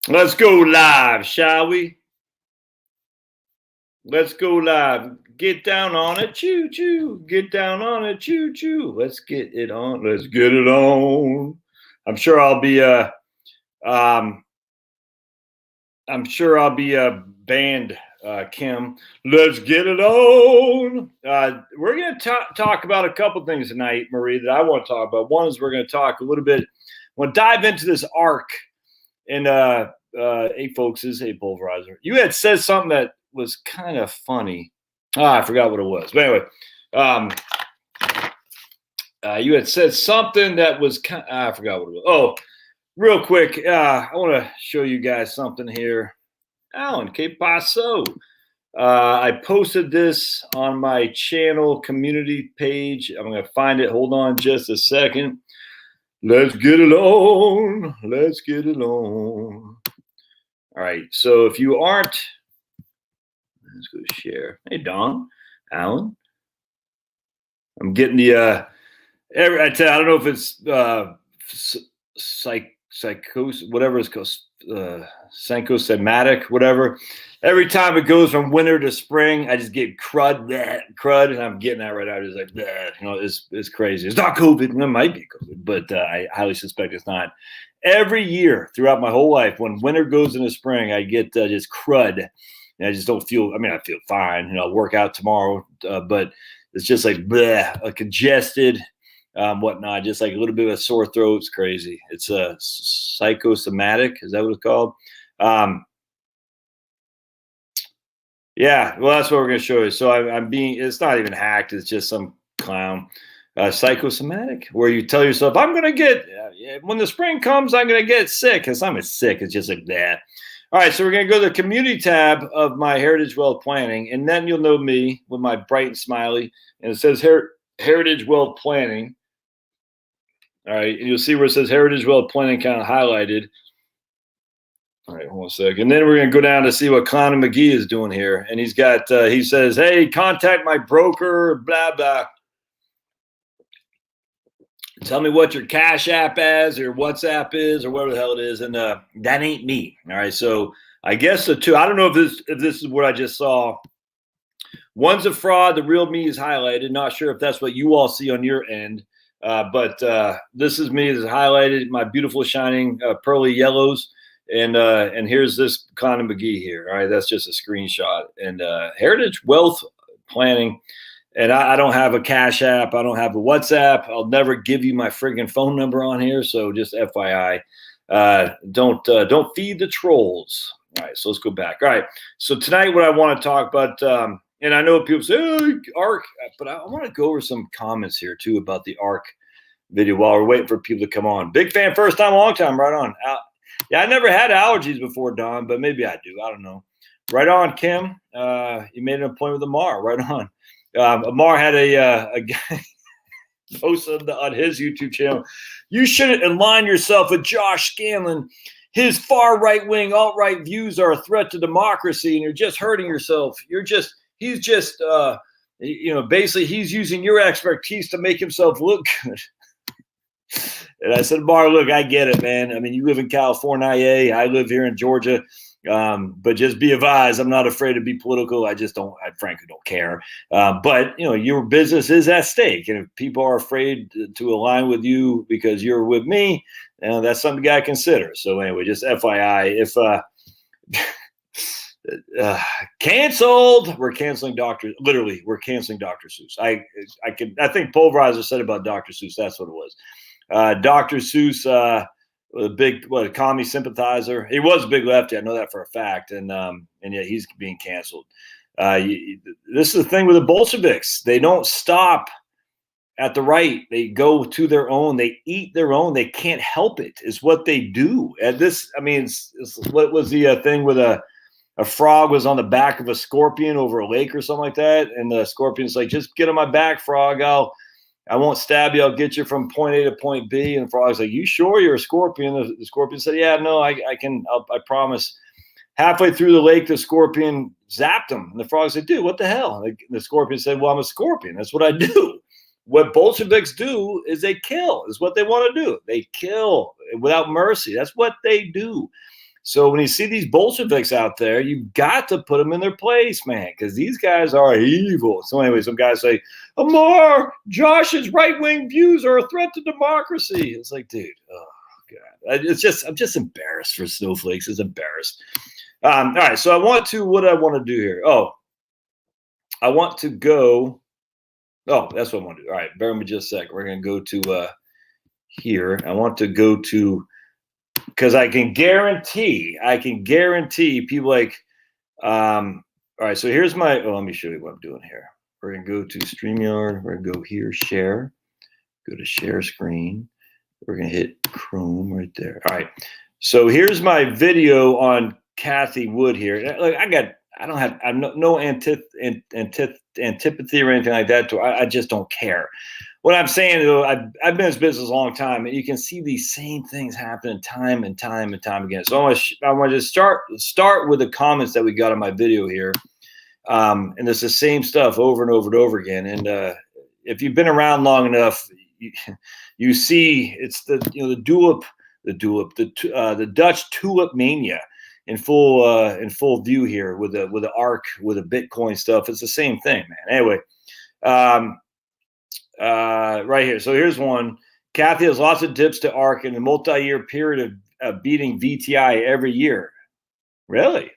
Let's go live, shall we? Let's go live. Get down on it, choo choo. Get down on it, choo choo. Let's get it on. Let's get it on. I'm sure I'll be um I'm sure I'll be banned, Kim. Let's get it on. We're going to talk about a couple things tonight, Marie, that I want to talk about. One is we're going to talk a little bit. I want to dive into this ARK. And hey, folks, this is a pulverizer. You had said something that was kind of funny. I forgot what it was. But anyway, you had said something that was I forgot what it was. Oh, real quick, I want to show you guys something here. Alan, que paso? I posted this on my channel community page. I'm going to find it. Hold on just a second. Let's get it on. Let's get it on. All right. So if you aren't, let's go share. Hey, Don, Alan. I'm getting the I don't know if it's psychosis, whatever it's called, psychosomatic, whatever. Every time it goes from winter to spring, I just get crud, and I'm getting that right now. Just like, it's crazy. It's not COVID. It might be COVID, but I highly suspect it's not. Every year throughout my whole life, when winter goes into spring, I get just crud. And I just don't feel, I feel fine. I'll work out tomorrow, but it's just like congested, whatnot, just like a little bit of a sore throat. It's crazy. It's a psychosomatic. Is that what it's called? Yeah, well, that's what we're going to show you. So it's not even hacked. It's just some clown. Psychosomatic, where you tell yourself, I'm going to get, when the spring comes, I'm going to get sick. Because I'm sick. It's just like that. All right, so we're going to go to the community tab of my Heritage Wealth Planning, and then you'll know me with my bright and smiley, and it says Heritage Wealth Planning. All right, and you'll see where it says Heritage Wealth Planning kind of highlighted. All right, hold on a second. And then we're going to go down to see what Connor McGee is doing here. And he's got, he says, hey, contact my broker, blah, blah. Tell me what your Cash App is or WhatsApp is or whatever the hell it is. And that ain't me. All right, so I guess the two, I don't know if this is what I just saw. One's a fraud. The real me is highlighted. Not sure if that's what you all see on your end. But this is me. It's highlighted, my beautiful shining pearly yellows. And here's this Connor McGee here. All right, that's just a screenshot. And Heritage Wealth Planning. And I don't have a Cash App. I don't have a WhatsApp. I'll never give you my friggin' phone number on here. So just FYI, don't feed the trolls. All right, so let's go back. All right, so tonight what I want to talk about, and I know people say, oh, ARK, but I want to go over some comments here too about the ARK video while we're waiting for people to come on. Big fan, first time, long time, right on. Yeah, I never had allergies before, Don, but maybe I do. I don't know. Right on, Kim. You made an appointment with Amar. Right on. Amar had a guy posted on his YouTube channel. You shouldn't align yourself with Josh Scanlon. His far right-wing, alt-right views are a threat to democracy, and you're just hurting yourself. He's just, basically he's using your expertise to make himself look good. And I said, Amar, look, I get it, man. I mean, you live in California. I live here in Georgia. But just be advised, I'm not afraid to be political. I frankly don't care. But, your business is at stake. And if people are afraid to align with you because you're with me, that's something you got to consider. So anyway, just FYI, if canceled, we're canceling literally, we're canceling Dr. Seuss. I think Pulverizer said about Dr. Seuss. That's what it was. Dr. Seuss, a big commie sympathizer. He was a big lefty. I know that for a fact. And yeah, he's being canceled. This is the thing with the Bolsheviks. They don't stop at the right. They go to their own. They eat their own. They can't help it. Is what they do. And this, what was the thing with a frog was on the back of a scorpion over a lake or something like that, and the scorpion's like, just get on my back, frog. I won't stab you. I'll get you from point A to point B. And the frog's like, you sure you're a scorpion? The scorpion said, yeah, no, I can. I promise. Halfway through the lake, the scorpion zapped him. And the frog said, dude, what the hell? And the scorpion said, well, I'm a scorpion. That's what I do. What Bolsheviks do is they kill, is what they want to do. They kill without mercy. That's what they do. So when you see these Bolsheviks out there, you've got to put them in their place, man, because these guys are evil. So anyway, some guys say, Amar, Josh's right-wing views are a threat to democracy. It's like, dude, oh, God. I'm just embarrassed for snowflakes. It's embarrassed. All right, so what do I want to do here? Oh, I want to go. Oh, that's what I want to do. All right, bear with me just a second. We're going to go to here. I want to go to, because I can guarantee people like, all right, so here's my, let me show you what I'm doing here. We're going to go to StreamYard. We're going to go here, share, go to share screen. We're going to hit Chrome right there. All right, so here's my video on Kathy Wood here. Look, I'm no antipathy or anything like that. I just don't care. What I'm saying, though, I've been in this business a long time, and you can see these same things happening time and time and time again. So I want to start with the comments that we got on my video here, and it's the same stuff over and over and over again. And if you've been around long enough, you see it's the Dutch tulip mania in full view here with the ARK, with the Bitcoin stuff. It's the same thing, man. Anyway, right here. So here's one. Kathy has lots of dips to ARK in a multi-year period of beating VTI every year. Really?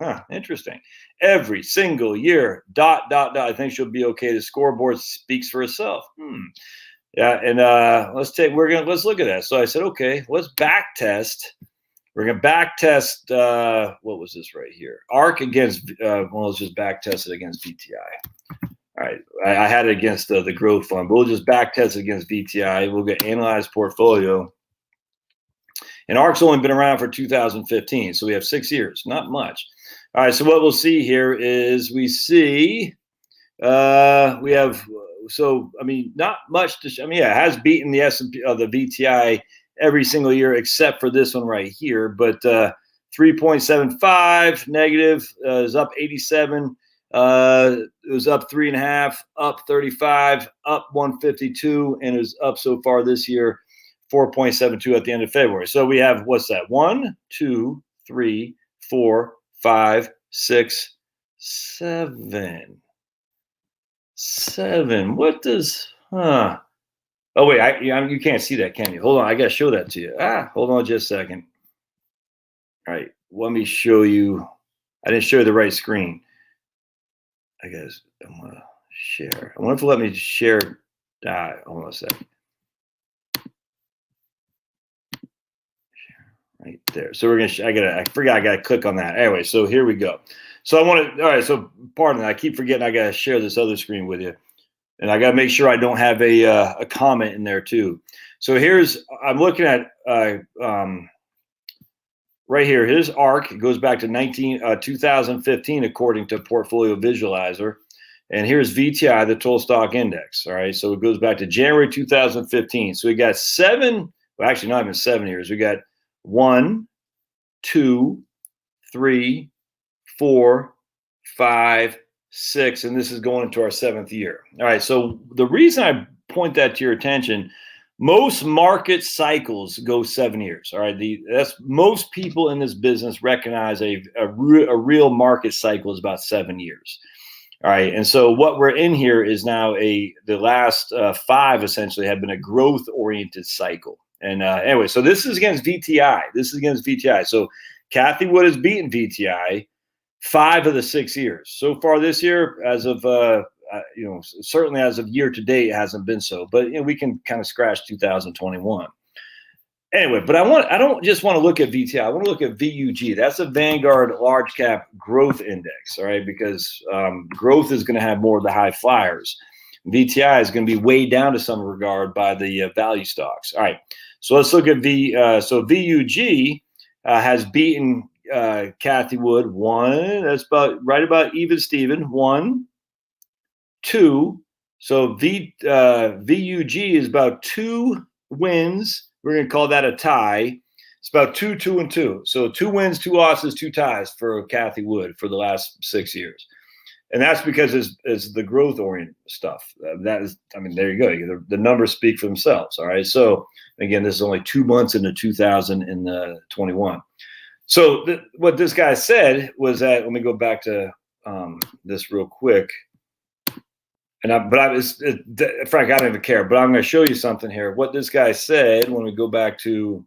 Huh, interesting. Every single year, ... I think she'll be okay. The scoreboard speaks for itself. Yeah, and let's look at that. So I said, okay, let's back test. We're going to back test, what was this right here? ARK against, let's just back test it against VTI. All right, I had it against the growth fund, but we'll just back test it against VTI. We'll get analyzed portfolio. And ARK's only been around for 2015, so we have 6 years, not much. All right, so what we'll see here is we have, so, I mean, not much it has beaten the S&P, the VTI every single year except for this one right here, but 3.75 negative is up 87. It was up 3.5, up 35, up 152, and it was up so far this year 4.72 at the end of February. So we have, what's that? 1, 2, 3, 4, 5, 6, 7. 7. What does? Oh wait, you can't see that, can you? Hold on, I gotta show that to you. Hold on just a second. All right, let me show you. I didn't show you the right screen. I guess I'm gonna share. I wonder if it'll let me share. Hold on a second. Right there. So we're gonna. I forgot. I gotta click on that. Anyway, so here we go. So I want to. All right. So pardon me. I keep forgetting. I gotta share this other screen with you, and I gotta make sure I don't have a comment in there too. So I'm looking at right here. His ARK goes back to 2015 according to Portfolio Visualizer, and here's VTI, the total stock index. All right. So it goes back to January 2015. So we got 7. Well, actually, not even 7 years. We got 1, 2, 3, 4, 5, 6, and this is going into our 7th year. All right, so the reason I point that to your attention, most market cycles go 7 years. All right, that's most people in this business recognize a real market cycle is about 7 years. All right, and so what we're in here is now the last 5 essentially have been a growth-oriented cycle. And anyway, so this is against VTI. So Kathy Wood has beaten VTI 5 of the 6 years. So far this year, as of, certainly as of year to date, it hasn't been so. But, we can kind of scratch 2021. Anyway, but I don't just want to look at VTI. I want to look at VUG. That's a Vanguard Large Cap Growth Index, all right, because growth is going to have more of the high flyers. VTI is going to be weighed down to some regard by the value stocks. All right, so let's look at VUG has beaten Kathy Wood 1. That's about even Steven. 1, 2. So VUG is about 2 wins. We're going to call that a tie. It's about 2, 2, and 2. So 2 wins, 2 losses, 2 ties for Kathy Wood for the last 6 years. And that's because it's the growth-oriented stuff. That is, there you go. The numbers speak for themselves. All right. So again, this is only 2 months into 2021. So what this guy said was that, let me go back to this real quick. Frank, I don't even care, but I'm going to show you something here. What this guy said, when we go back to,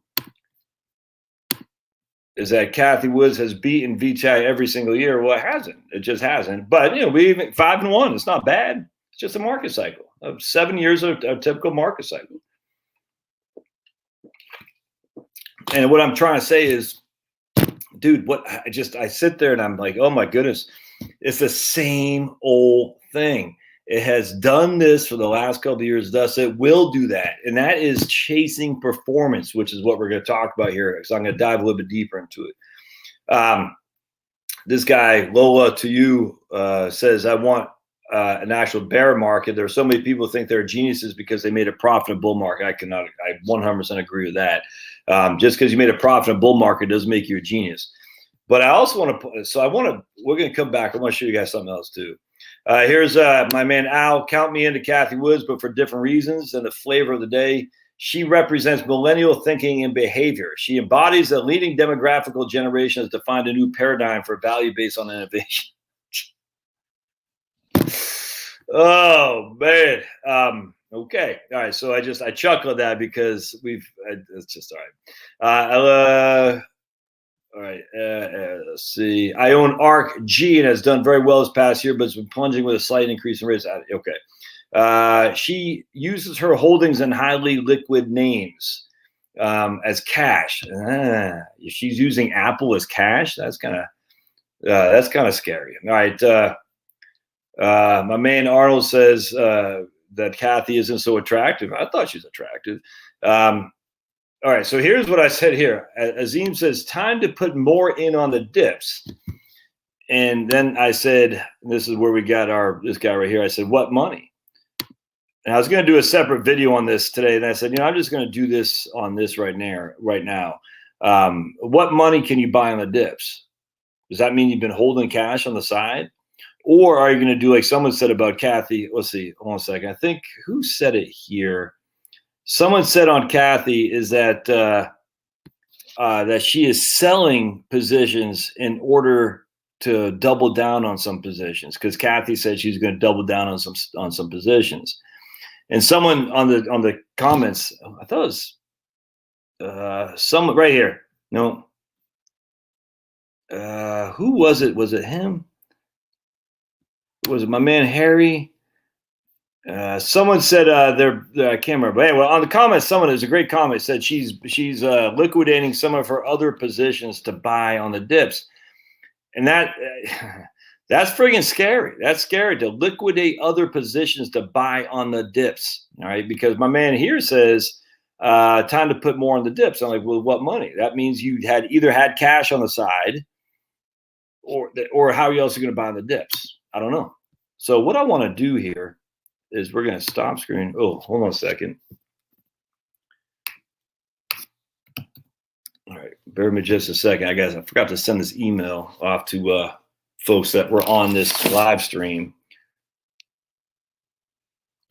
is that Kathy Woods has beaten Vichai every single year. Well, it hasn't. It just hasn't. But we even 5-1. It's not bad. It's just a market cycle of 7 years of a typical market cycle. And what I'm trying to say is, dude, I sit there and I'm like, oh my goodness, it's the same old thing. It has done this for the last couple of years, thus it will do that. And that is chasing performance, which is what we're going to talk about here. So I'm going to dive a little bit deeper into it. This guy, Lola to you, says, I want an actual bear market. There are so many people who think they're geniuses because they made a profit in a bull market. I 100% agree with that. Just because you made a profit in a bull market doesn't make you a genius. But I also want to, we're going to come back. I want to show you guys something else too. Here's my man Al. Count me into Kathy Woods, but for different reasons. And the flavor of the day, she represents millennial thinking and behavior. She embodies a leading demographical generation has defined a new paradigm for value based on innovation. Oh man. Okay. All right. So I chuckle at that because it's just all right. All right, let's see. I own ARKK and has done very well this past year, but it's been plunging with a slight increase in rates. Okay. She uses her holdings in highly liquid names as cash. She's using Apple as cash. That's kind of scary. All right. My man Arnold says that Kathy isn't so attractive. I thought she's attractive. All right, so here's what I said here. Azim says, time to put more in on the dips. And then I said, this is where we got this guy right here. I said, what money? And I was going to do a separate video on this today. And I said, I'm just going to do this on this right now. What money can you buy on the dips? Does that mean you've been holding cash on the side? Or are you going to do like someone said about Kathy? Let's see. Hold on a second. I think who said it here? Someone said on Kathy is that that she is selling positions in order to double down on some positions, because Kathy said she's going to double down on some positions. And someone on the comments, I thought it was someone right here. No, who was it? Was it him? Was it my man Harry? Someone said I can't remember. But anyway, on the comments, there's a great comment, said she's liquidating some of her other positions to buy on the dips, and that's friggin' scary. That's scary to liquidate other positions to buy on the dips. All right, because my man here says time to put more on the dips. I'm like, well, what money? That means you either had cash on the side, or how else are you going to buy on the dips? I don't know. So what I want to do here is we're going to stop screen. Oh, hold on a second. All right, bear with me just a second. I forgot to send this email off to folks that were on this live stream.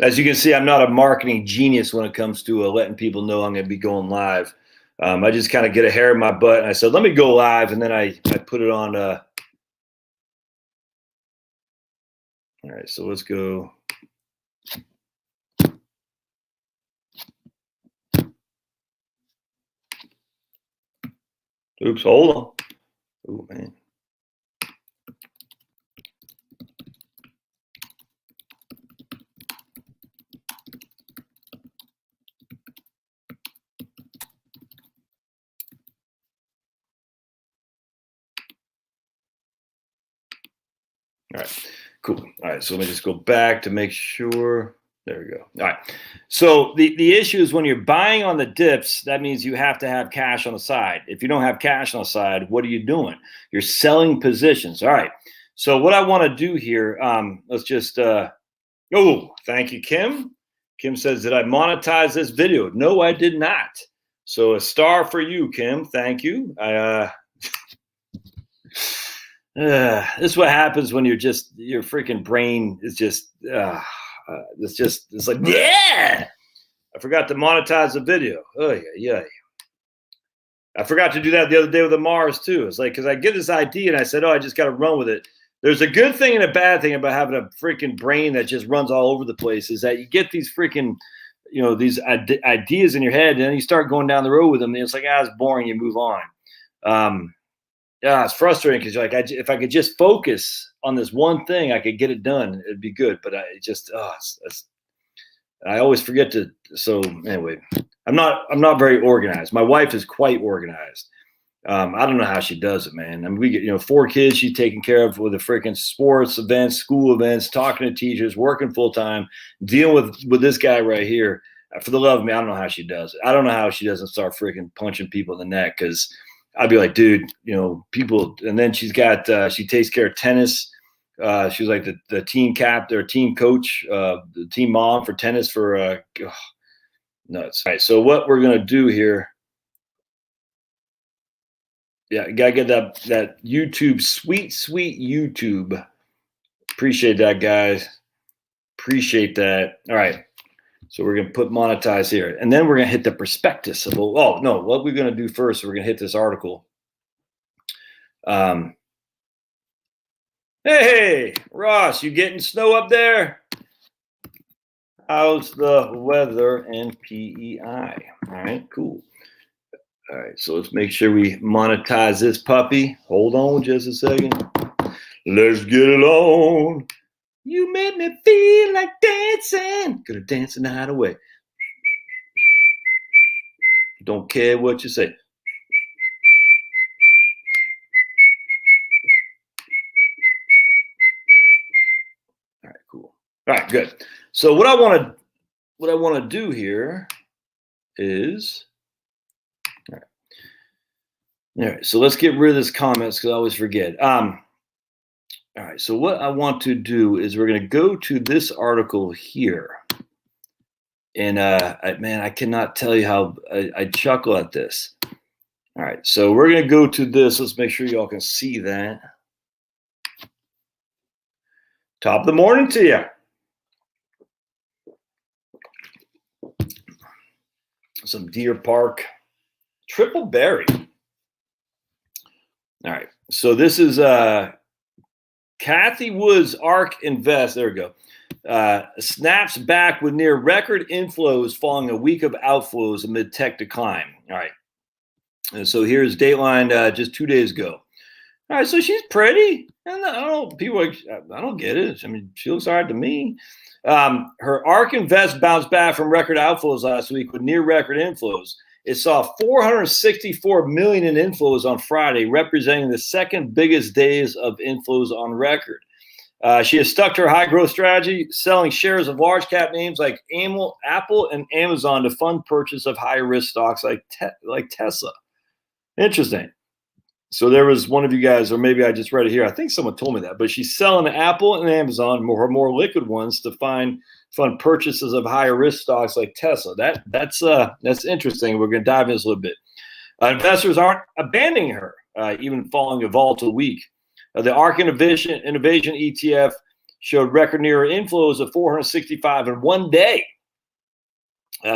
As you can see, I'm not a marketing genius when it comes to letting people know I'm going to be going live. I just kind of get a hair in my butt, and I said, let me go live, and then I put it on. All right, so let's go. Oops, hold on. Oh, man. All right, cool. All right, so let me just go back to make sure. There we go. All right. So the issue is when you're buying on the dips, that means you have to have cash on the side. If you don't have cash on the side, what are you doing? You're selling positions. All right. So what I want to do here, let's just, oh, thank you, Kim. Kim says, did I monetize this video? No, I did not. So a star for you, Kim. Thank you. This is what happens when your freaking brain is just, it's like, yeah, I forgot to monetize the video. Oh, yeah. I forgot to do that the other day with the Mars too. It's like, because I get this idea and I said, oh, I just got to run with it. There's a good thing and a bad thing about having a freaking brain that just runs all over the place, is that you get these freaking, these ideas in your head, and then you start going down the road with them, and it's like, it's boring. You move on. Yeah, it's frustrating because you're like, if I could just focus on this one thing, I could get it done. It'd be good. But I always forget to. So anyway, I'm not very organized. My wife is quite organized. I don't know how she does it, man. I mean, we get 4 kids she's taking care of with the freaking sports events, school events, talking to teachers, working full time, dealing with this guy right here. For the love of me, I don't know how she does it. I don't know how she doesn't start freaking punching people in the neck, because I'd be like, dude, people. And then she's got she takes care of tennis. She's like the team captain or team coach, the team mom for tennis for nuts. All right, so what we're gonna do here. Yeah, you gotta get that YouTube, sweet YouTube. Appreciate that, guys. Appreciate that. All right. So we're going to put monetize here. And then we're going to hit the prospectus. Oh, no. What we're going to do first, we're going to hit this article. Hey, Ross, you getting snow up there? How's the weather and PEI? All right, cool. All right, so let's make sure we monetize this puppy. Hold on just a second. Let's get it on. You made me feel like dancing. Gonna dance the night away. Don't care what you say. All right, cool. All right, good. So what I want to do here is, all right. So let's get rid of this comments, because I always forget. All right, so what I want to do is we're going to go to this article here. And, man, I cannot tell you how I chuckle at this. All right, so we're going to go to this. Let's make sure y'all can see that. Top of the morning to you. Some Deer Park triple berry. All right, so this is Kathy Wood's ARK Invest, there we go, snaps back with near record inflows following a week of outflows amid tech decline. All right. And so here's Dateline just 2 days ago. All right, so she's pretty. And I don't get it. I mean, she looks all right to me. Her ARK Invest bounced back from record outflows last week with near record inflows. It saw 464 million in inflows on Friday, representing the second biggest days of inflows on record. She has stuck to her high growth strategy, selling shares of large cap names like Apple and Amazon to fund purchase of higher risk stocks like Tesla. Interesting. So there was one of you guys, or maybe I just read it here. I think someone told me that, but she's selling Apple and Amazon, her more liquid ones, to fund purchases of higher risk stocks like Tesla. That's interesting. We're going to dive into this a little bit. Investors aren't abandoning her, even following a volatile week. The ARK Innovation ETF showed record near inflows of 465 in 1 day,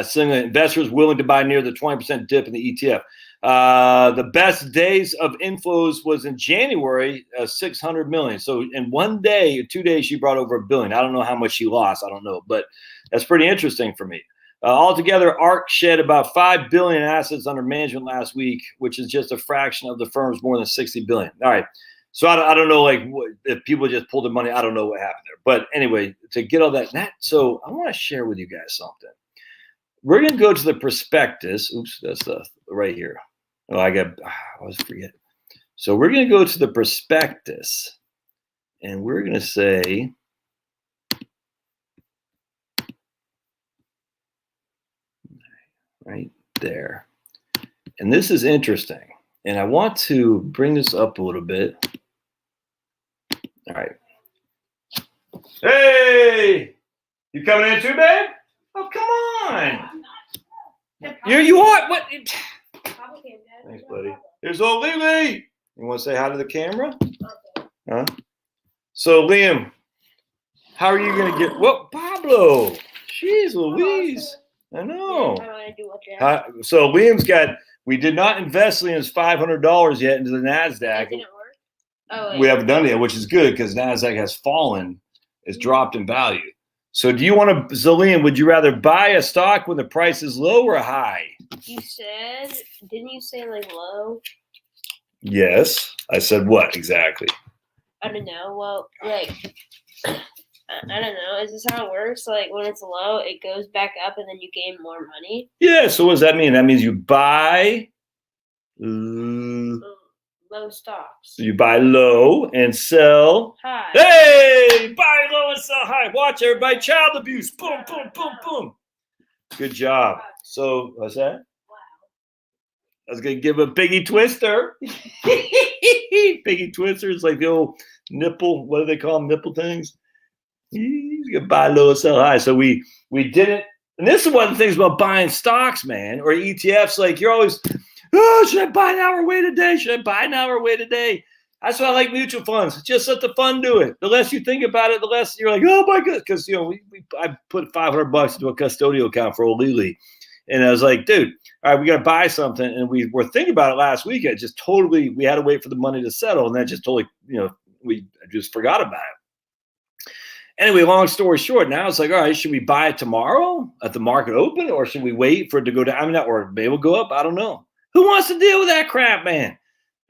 signaling investors willing to buy near the 20% dip in the ETF. The best days of inflows was in January, 600 million. So in 1 day, 2 days, she brought over $1 billion. I don't know how much she lost. I don't know, but that's pretty interesting for me. Altogether, ARK shed about $5 billion in assets under management last week, which is just a fraction of the firm's more than $60 billion. All right. So I don't know, like, if people just pulled the money. I don't know what happened there. But anyway, to get all that, so I want to share with you guys something. We're going to go to the prospectus. Oops, that's right here. Oh, I always forget. So we're going to go to the prospectus, and we're going to say, right there. And this is interesting. And I want to bring this up a little bit. All right. Hey, you coming in too, babe? Oh, come on. You are? What? Thanks, buddy. Here's old Lily. You want to say hi to the camera? Huh? So, Liam, how are you going to get? Well, Pablo. Jeez Louise. I know. So Liam's got, We did not invest Liam's $500 yet into the NASDAQ. That didn't work? Oh, wait. We haven't done it yet, which is good because NASDAQ has fallen. It's dropped in value. So do you want to, Liam, would you rather buy a stock when the price is low or high? Didn't you say like low? Yes. I said what exactly? I don't know. Well, like, I don't know. Is this how it works? Like, when it's low, it goes back up and then you gain more money? Yeah. So what does that mean? That means you buy low stocks. You buy low and sell high. Hey, buy low and sell high. Watch everybody. Child abuse. Boom, boom, boom, boom. Good job. So what's that? Wow. I was gonna give a piggy twister. Piggy twister is like the old nipple. What do they call them? Nipple things. You can buy low and sell high. So we didn't. And this is one of the things about buying stocks, man, or ETFs. Like you're always, oh, should I buy now or wait a day? Should I buy now or wait a day? That's why I like mutual funds. Just let the fun do it. The less you think about it, the less you're like, oh my god, because I put $500 into a custodial account for old Lily, and I was like, dude, all right, we got to buy something, and we were thinking about it last week. We had to wait for the money to settle, and that just totally, we just forgot about it. Anyway, long story short, now it's like, all right, should we buy it tomorrow at the market open, or should we wait for it to go down? Or maybe it'll go up. I don't know. Who wants to deal with that crap, man?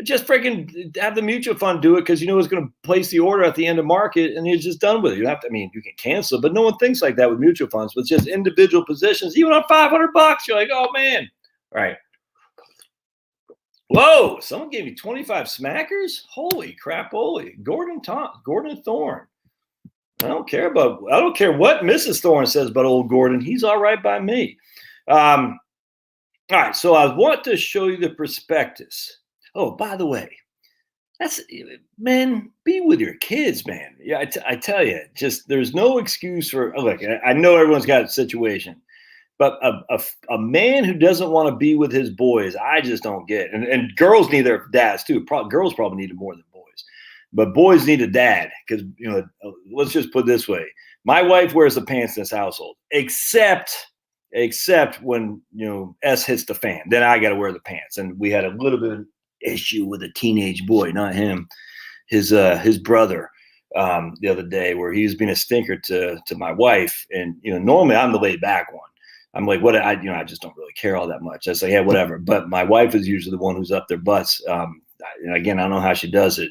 Just freaking have the mutual fund do it because it's going to place the order at the end of market and you're just done with it. You have to, you can cancel, but no one thinks like that with mutual funds. With just individual positions, even on $500, you're like, oh man, all right. Whoa! Someone gave me 25 smackers. Holy crap! Holy Gordon Thorne. I don't care what Mrs. Thorne says about old Gordon. He's all right by me. All right, so I want to show you the prospectus. Oh, by the way, be with your kids, man. Yeah, I tell you, just there's no excuse for. Look, I know everyone's got a situation, but a man who doesn't want to be with his boys, I just don't get. And girls need their dads too. Girls probably need it more than boys. But boys need a dad because, let's just put it this way. My wife wears the pants in this household, except when, S hits the fan. Then I got to wear the pants. And we had a little bit of issue with a teenage boy, not him, his brother, the other day where he was being a stinker to my wife. And, normally I'm the laid back one. I'm like, what? I just don't really care all that much. I say, yeah, whatever. But my wife is usually the one who's up their butts. Again, I don't know how she does it.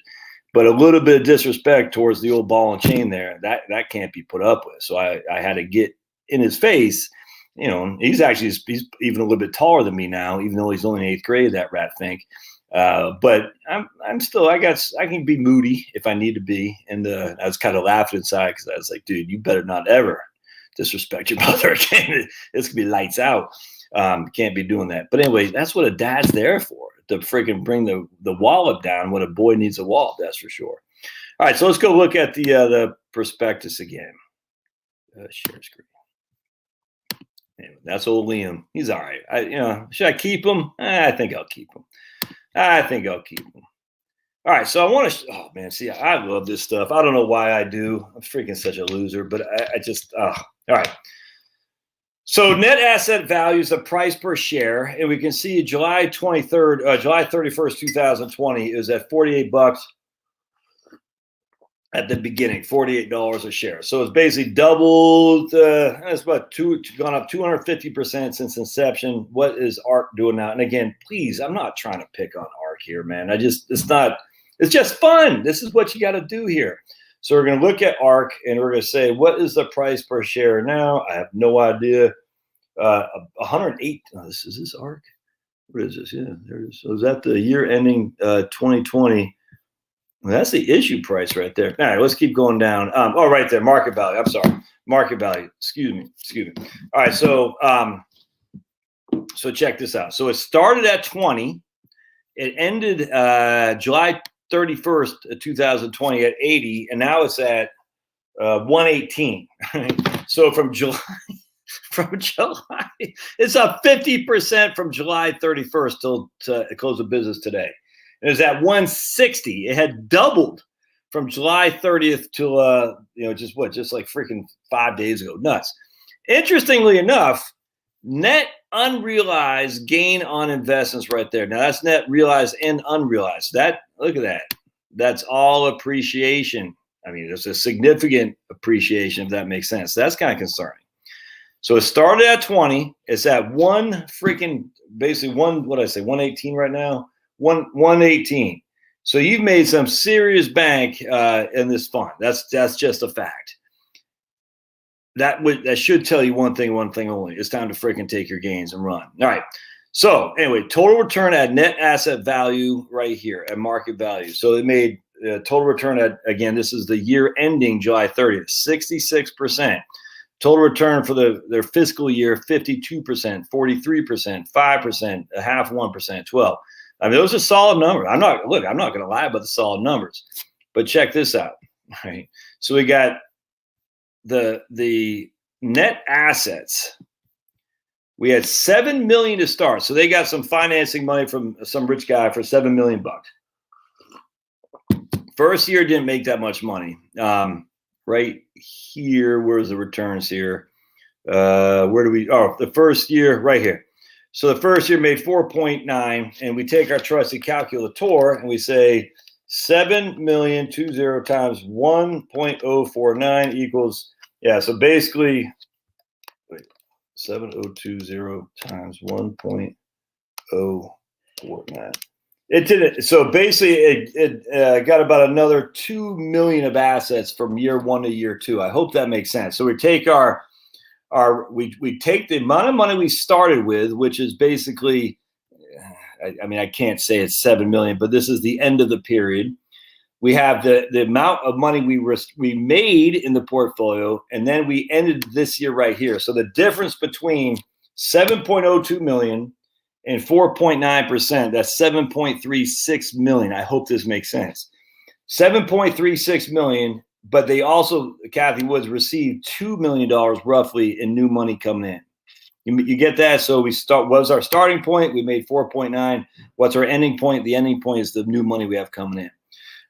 But a little bit of disrespect towards the old ball and chain there, that can't be put up with. So I had to get in his face. He's even a little bit taller than me now, even though he's only in 8th grade, that rat think. But I'm still, I can be moody if I need to be. And I was kind of laughing inside because I was like, dude, you better not ever disrespect your mother again. It's gonna be lights out. Can't be doing that. But anyway, that's what a dad's there for. To freaking bring the wallop down when a boy needs a wallop, that's for sure. All right, so let's go look at the prospectus again. Share screen. Anyway, that's old Liam. He's all right. Should I keep him? I think I'll keep him. All right, so I want to. Oh man, see, I love this stuff. I don't know why I do. I'm freaking such a loser, but I just. All right. So net asset value is the price per share, and we can see July 31st, 2020 is at $48 at the beginning, $48 a share. So it's basically doubled. It's about gone up 250% since inception. What is ARK doing now? And again, please, I'm not trying to pick on ARK here, man. It's just fun. This is what you got to do here. So we're going to look at ARK and we're going to say, what is the price per share now? I have no idea. 108. Oh, is this ARK? What is this? Yeah, there it is. So is that the year ending 2020? Well, that's the issue price right there. All right, let's keep going down. Right there, market value. I'm sorry, market value. Excuse me. All right, so check this out. So it started at 20. It ended July 31st, 2020 at 80, and now it's at 118. So from July, it's up 50% from July 31st till to close of business today. It was at 160. It had doubled from July 30th till just like freaking 5 days ago. Nuts. Interestingly enough, net unrealized gain on investments right there. Now that's net realized and unrealized. Look at that. That's all appreciation. I mean, there's a significant appreciation, if that makes sense. That's kind of concerning. So it started at 20. It's at basically 118 right now? 118. So you've made some serious bank in this fund. That's just a fact. That should tell you one thing only. It's time to freaking take your gains and run. All right. So anyway, total return at net asset value right here at market value. So it made total return at, again, this is the year ending July 30th, 66%. Total return for their fiscal year, 52%, 43%, 5%, a half 1%, 12%. I mean, those are solid numbers. I'm not going to lie about the solid numbers, but check this out. All right. So we got the net assets. We had $7 million to start. So they got some financing money from some rich guy for $7 million bucks. First year didn't make that much money. Right here, where's the returns here? The first year right here. So the first year made 4.9, and we take our trusty calculator and we say 7,020 times 1.049 equals, so basically 7,020 times 1.049. It didn't. So basically, it got about another 2 million of assets from year 1 to year 2. I hope that makes sense. So we take we take the amount of money we started with, which is basically, I mean, I can't say it's 7 million, but this is the end of the period. We have the amount of money we made in the portfolio, and then we ended this year right here. So the difference between 7.02 million and 4.9%, that's 7.36 million. I hope this makes sense. 7.36 million, but they also, Kathy Woods, received $2 million roughly in new money coming in. You get that? So what's our starting point? We made 4.9. What's our ending point? The ending point is the new money we have coming in.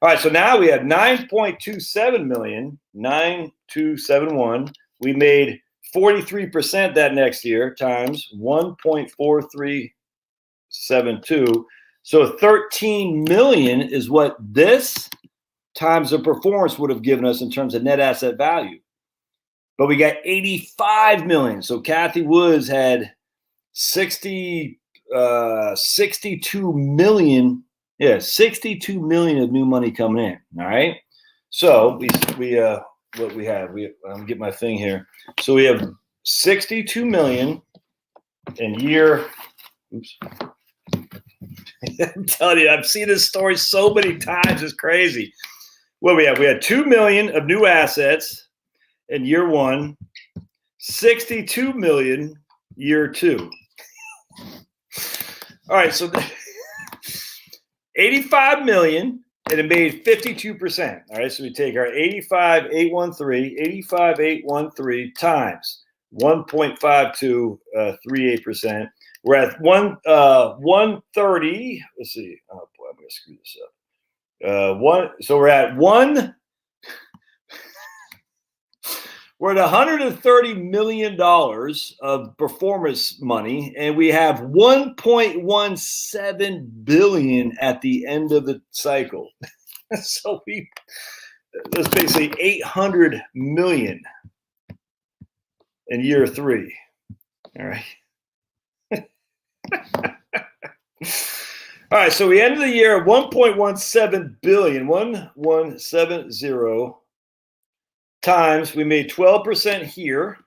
All right, so now we have 9.27 million, 9,271. We made 43% that next year times 1.4372. So 13 million is what this times the performance would have given us in terms of net asset value. But we got 85 million. So Kathy Woods had 62 million. Yeah, 62 million of new money coming in. All right. So what we have, I'm getting my thing here. So we have 62 million in year. Oops. I'm telling you, I've seen this story so many times. It's crazy. What we have? We had 2 million of new assets in year 1, 62 million year 2. All right, so 85 million, and it made 52%. All right, so we take our 85,813 times 1.5238%. We're at 130. Let's see. Oh boy, I'm gonna screw this up. So we're at we're at $130 million of performance money, and we have 1.17 billion at the end of the cycle. So that's basically 800 million in year 3. All right. All right, so we ended the year at 1.17 billion, 1170 times. We made 12% here.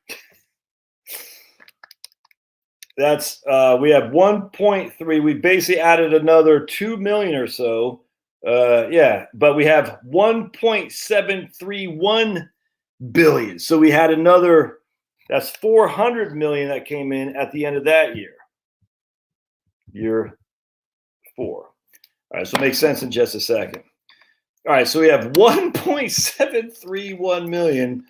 That's we have 1.3. We basically added another 2 million or so. But we have 1.731 billion. So we had another. That's 400 million that came in at the end of that year. Year 4. All right, so it makes sense in just a second. All right, so we have 1.731 billion,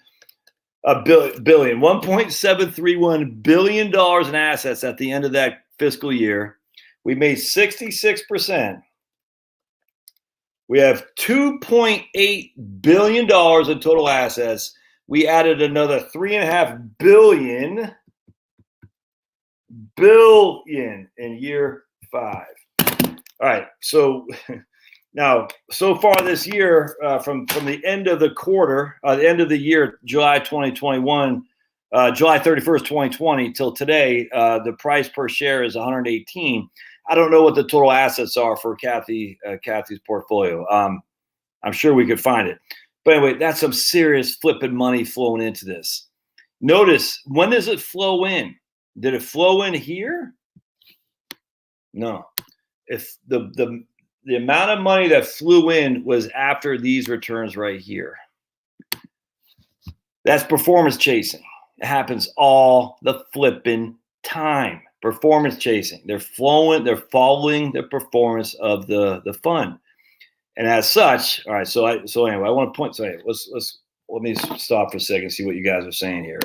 $1.731 billion in assets at the end of that fiscal year. We made 66%. We have $2.8 billion in total assets. We added another $3.5 billion billion in year 5. All right. So now, so far this year, from the end of the quarter, the end of the year, July 2021, July 31st, 2020 till today, the price per share is 118. I don't know what the total assets are for Kathy's portfolio. I'm sure we could find it. But anyway, that's some serious flipping money flowing into this. Notice, when does it flow in? Did it flow in here? No. If the amount of money that flew in was after these returns right here. That's performance chasing. It happens all the flipping time. Performance chasing. They're following the performance of the fund. And as such, all right, so anyway, I want to point, so anyway, let me stop for a second and see what you guys are saying here.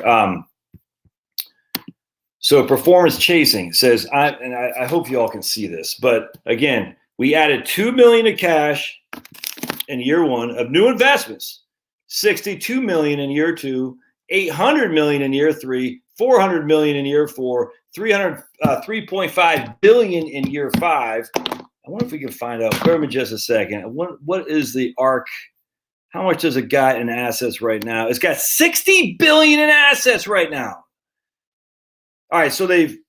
So performance chasing says, I hope you all can see this, but again, we added $2 million to cash in year 1 of new investments, $62 million in year 2, $800 million in year 3, $400 million in year 4, $3.5 billion in year 5. I wonder if we can find out. Bear with me just a second. What is the ARK? How much does it got in assets right now? It's got $60 billion in assets right now. All right, so they've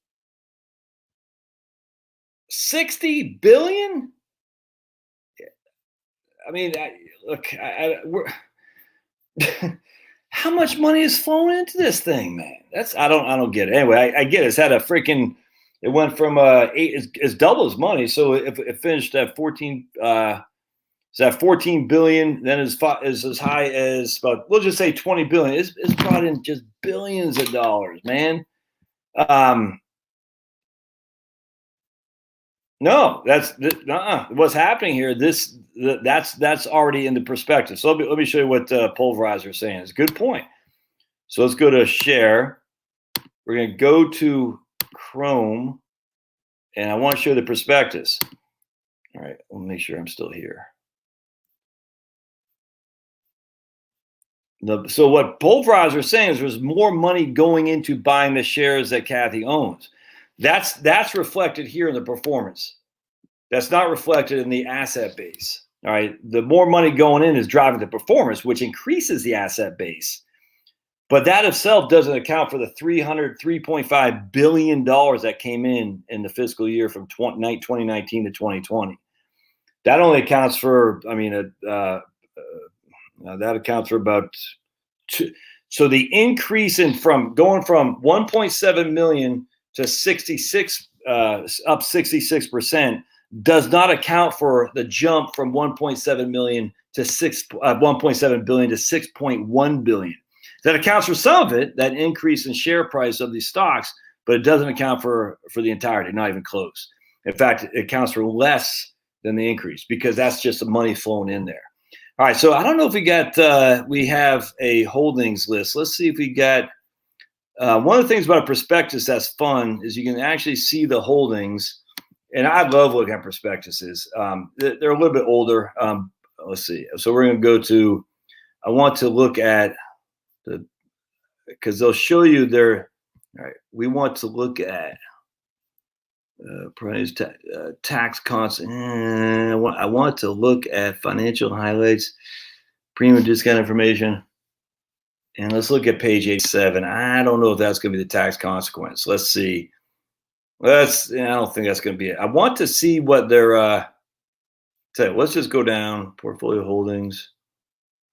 $60 billion. I mean, look, how much money is flowing into this thing, man? I don't get it. Anyway, I get it. It's had a freaking. It went from 8. It's double its money. So if it finished at 14, it's at 14 billion. Then is as high as about, we'll just say 20 billion. It's brought in just billions of dollars, man. No, that's what's happening here. That's already in the perspective. So let me show you what Pulverizer is saying. It's a good point. So let's go to share. We're going to go to Chrome, and I want to show the prospectus. All right, let me make sure I'm still here. So what Pulverizer is saying is there's more money going into buying the shares that Kathy owns. That's reflected here in the performance. That's not reflected in the asset base. All right, the more money going in is driving the performance, which increases the asset base. But that itself doesn't account for the $3.5 billion that came in the fiscal year from 2019 to 2020. That only accounts for, that accounts for about two. So the increase in going from 1.7 million to 66, up 66%, does not account for the jump from 1.7 million to 1.7 billion to 6.1 billion. That accounts for some of it, that increase in share price of these stocks, but it doesn't account for the entirety, not even close. In fact, it accounts for less than the increase because that's just the money flowing in there. All right, so I don't know if we have a holdings list. Let's see if we got, one of the things about a prospectus that's fun is you can actually see the holdings. And I love looking at prospectuses. They're a little bit older. Let's see. So we're going to go to, I want to look at because they'll show you their, all right, we want to look at price tax costs. I want to look at financial highlights, premium discount information. And let's look at page 87. I don't know if that's going to be the tax consequence. Let's see. I don't think that's going to be it. I want to see what their, let's just go down, portfolio holdings.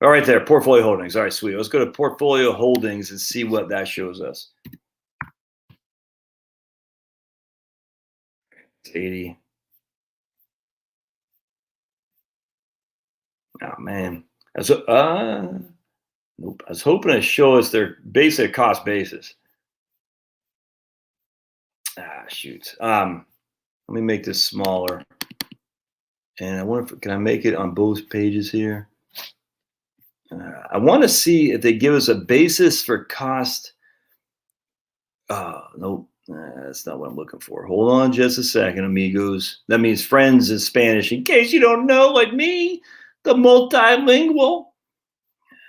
All right, there, portfolio holdings. All right, sweet. Let's go to portfolio holdings and see what that shows us. It's 80. Oh, man. Nope. I was hoping to show us their basic cost basis. Shoot. Let me make this smaller. And I wonder can I make it on both pages here? I want to see if they give us a basis for cost. Nope. That's not what I'm looking for. Hold on just a second, amigos. That means friends in Spanish, in case you don't know, like me, the multilingual.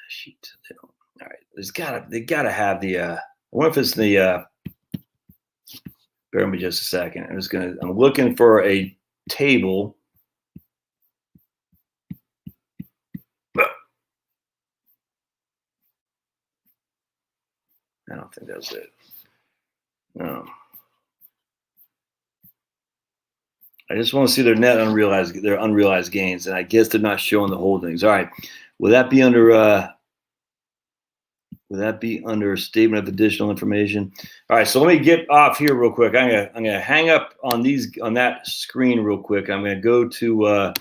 Shoot. All right. They gotta have the, I wonder if it's the, Bear with me just a second. I'm looking for a table. I don't think that's it. No. I just want to see their unrealized gains, and I guess they're not showing the holdings. All right. Will that be under statement of additional information? All right, so let me get off here real quick. I'm gonna hang up on that screen real quick. I'm gonna go to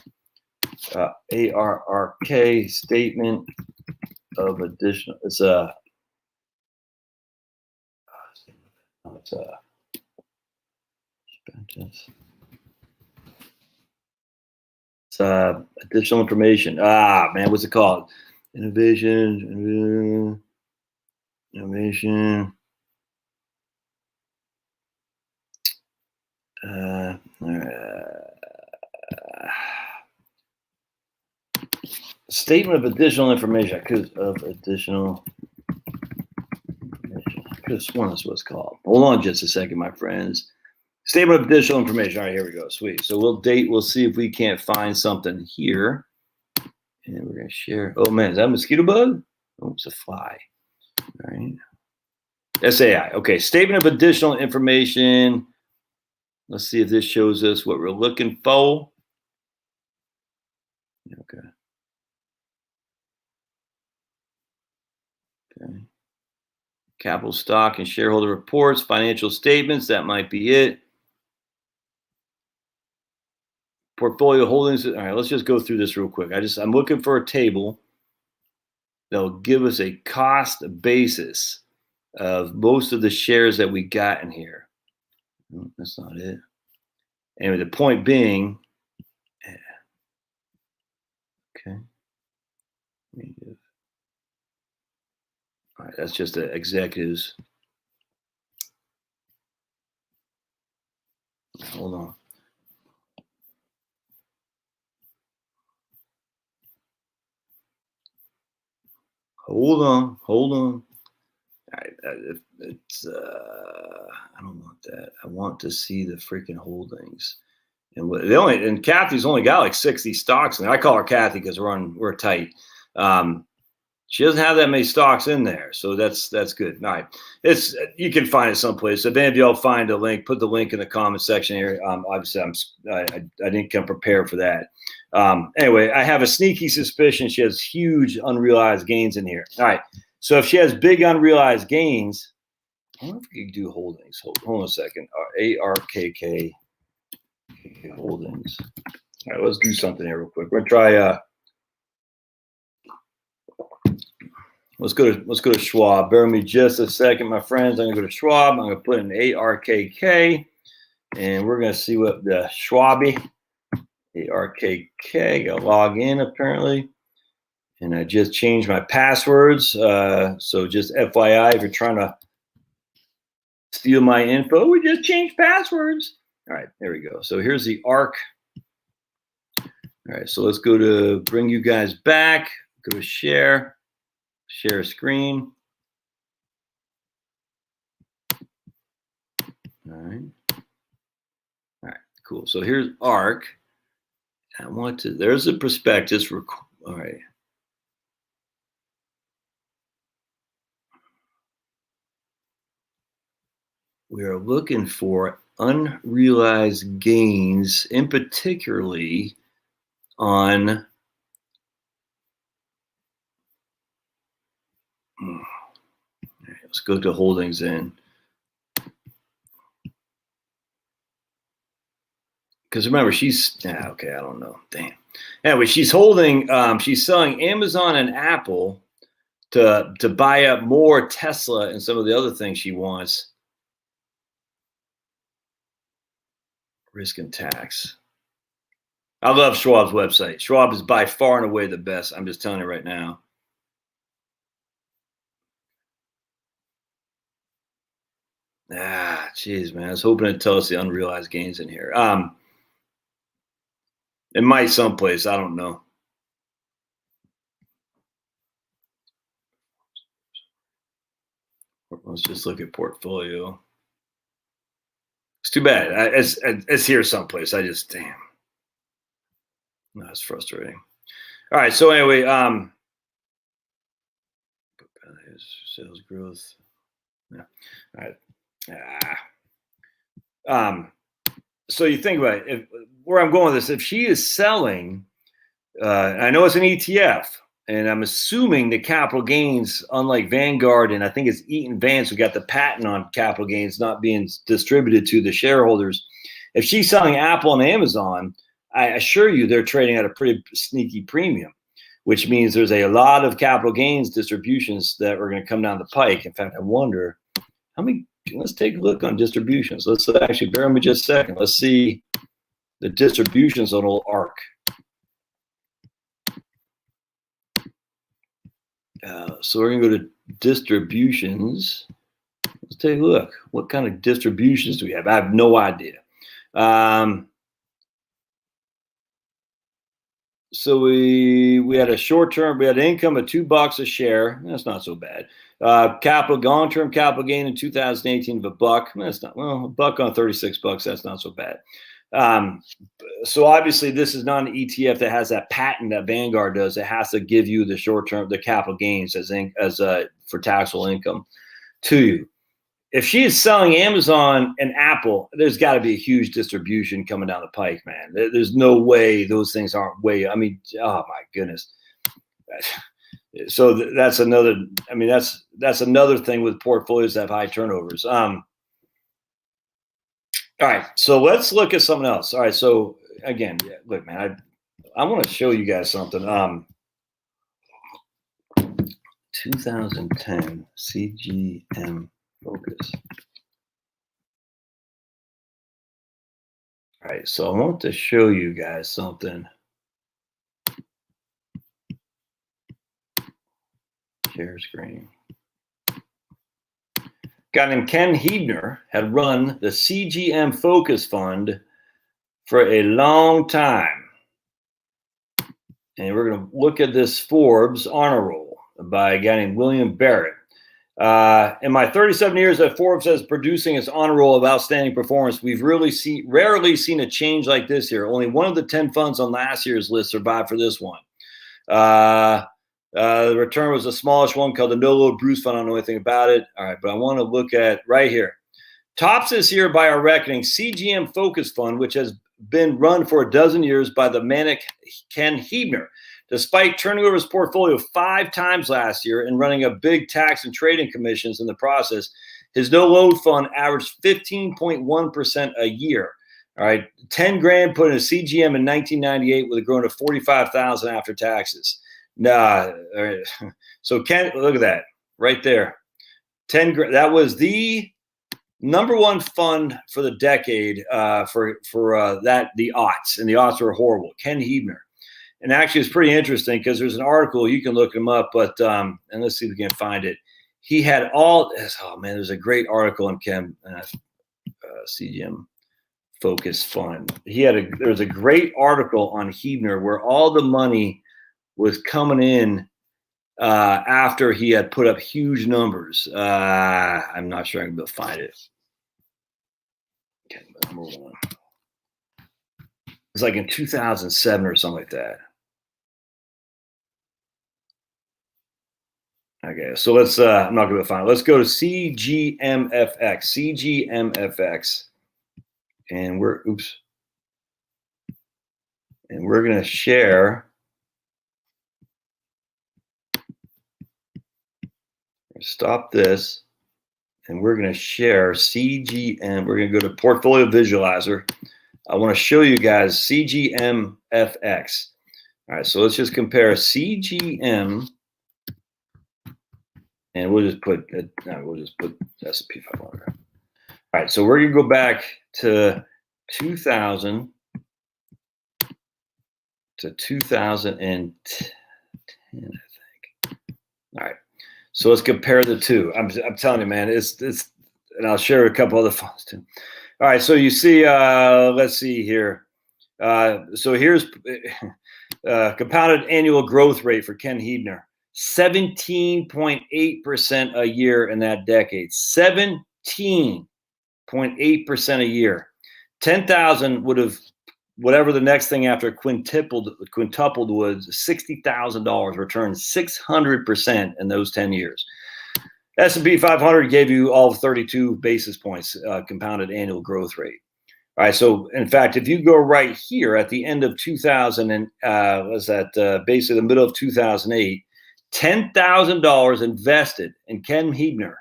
ARKK statement of additional. It's additional information. Man, what's it called? Innovation. Statement of additional information. I could have sworn that's what it's called. Hold on just a second, my friends. Statement of additional information. All right, here we go. Sweet. So we'll see if we can't find something here. And we're going to share. Oh, man, is that a mosquito bug? Oh, it's a fly. All right. SAI. Okay, statement of additional information. Let's see if this shows us what we're looking for. Okay. Capital stock and shareholder reports, financial statements. That might be it. Portfolio holdings. All right, let's just go through this real quick. I'm looking for a table that'll give us a cost basis of most of the shares that we got in here. That's not it. Anyway, the point being, okay. All right, that's just the executives. Hold on. Hold on. All right, I don't want that. I want to see the freaking holdings. And Kathy's only got like 60 stocks, and I call her Kathy because we're tight. She doesn't have that many stocks in there, so that's good. All right, you can find it someplace. If any of y'all find a link, put the link in the comment section here. Obviously, I didn't come prepared for that. Anyway, I have a sneaky suspicion she has huge unrealized gains in here. All right, so if she has big unrealized gains, I wonder if we can do holdings. Hold on a second. ARKK holdings. All right, let's do something here real quick. We're gonna try. Let's go to Schwab. Bear with me just a second, my friends. I'm gonna go to Schwab. I'm gonna put in ARKK, and we're gonna see what the Schwabi ARKK. Gotta log in apparently, and I just changed my passwords. So just FYI, if you're trying to steal my info, we just changed passwords. All right, there we go. So here's the ARK. All right, so let's go to bring you guys back. Go to share screen. All right, cool. So here's ARK. There's a prospectus. All right. We are looking for unrealized gains, in particularly on let's go to holdings in. Because remember, okay, I don't know. Damn. Anyway, she's selling Amazon and Apple to buy up more Tesla and some of the other things she wants. Risk and tax. I love Schwab's website. Schwab is by far and away the best. I'm just telling you right now. Geez, man. I was hoping to tell us the unrealized gains in here. It might someplace. I don't know. Let's just look at portfolio. It's too bad. It's here someplace. I just, damn. That's frustrating. All right. So anyway, sales growth. Yeah. All right. So you think about it, where I'm going with this, if she is selling, I know it's an ETF, and I'm assuming the capital gains, unlike Vanguard, and I think it's Eaton Vance who got the patent on capital gains not being distributed to the shareholders. If she's selling Apple and Amazon, I assure you they're trading at a pretty sneaky premium, which means there's a lot of capital gains distributions that are going to come down the pike. In fact, I wonder how many. Let's take a look on distributions. Let's actually bear with me just a second. Let's see the distributions on old ARK. So we're going to go to distributions. Let's take a look. What kind of distributions do we have? I have no idea. So we had a short term, we had income of $2 a share. That's not so bad. Capital, long-term capital gain in 2018 of $1. That's not, well, $1 on 36 bucks. That's not so bad. So obviously this is not an ETF that has that patent that Vanguard does. It has to give you the short-term, the capital gains as for taxable income to you. If she is selling Amazon and Apple, there's got to be a huge distribution coming down the pike, man. There's no way those things aren't way. I mean, oh my goodness. So that's another. I mean, that's another thing with portfolios that have high turnovers. All right, so let's look at something else. All right, so again, look, man, I want to show you guys something. 2010 CGM focus. All right, so I want to show you guys something. Share screen. Guy named Ken Hebner had run the CGM Focus Fund for a long time. And we're going to look at this Forbes honor roll by a guy named William Barrett. In my 37 years at Forbes as producing its honor roll of outstanding performance, we've rarely seen a change like this here. Only one of the 10 funds on last year's list survived for this one. The return was a smallish one called the No Load Bruce Fund. I don't know anything about it. All right, but I want to look at right here. Tops this year by our reckoning, CGM Focus Fund, which has been run for a dozen years by the manic Ken Hebner. Despite turning over his portfolio 5 times last year and running up big tax and trading commissions in the process, his no load fund averaged 15.1% a year. All right, 10 grand put in a CGM in 1998 with a growing to 45,000 after taxes. Nah, so Ken, look at that right there. 10 grand. That was the number one fund for the decade for the aughts, and the aughts were horrible. Ken Hebner. And actually, it's pretty interesting because there's an article, you can look him up, but and let's see if we can find it. He had all, oh man, there's a great article on Ken CGM Focus Fund. There was a great article on Hebner where all the money was coming in after he had put up huge numbers. I'm not sure I can be able to find it. Okay, number one. It's like in 2007 or something like that. Okay, so let's, I'm not going to find it. Let's go to CGMFX, CGMFX. And we're going to share. Stop this. And we're going to share CGM. We're going to go to Portfolio Visualizer. I want to show you guys CGMFX. All right, so let's just compare CGM, and we'll just put S&P 500. All right, so we're going to go back to 2000 to 2010, I think. All right, so let's compare the two. I'm telling you, man, it's, and I'll share a couple other funds too. All right, so you see, let's see here. So here's compounded annual growth rate for Ken Hebner, 17.8% a year in that decade. 17. 0.8% a year. 10,000 would have, whatever the next thing after quintupled was $60,000, returned 600% in those 10 years. S&P 500 gave you all 32 basis points compounded annual growth rate. All right, so in fact, if you go right here at the end of 2000 and basically the middle of 2008, $10,000 invested in Ken Hebner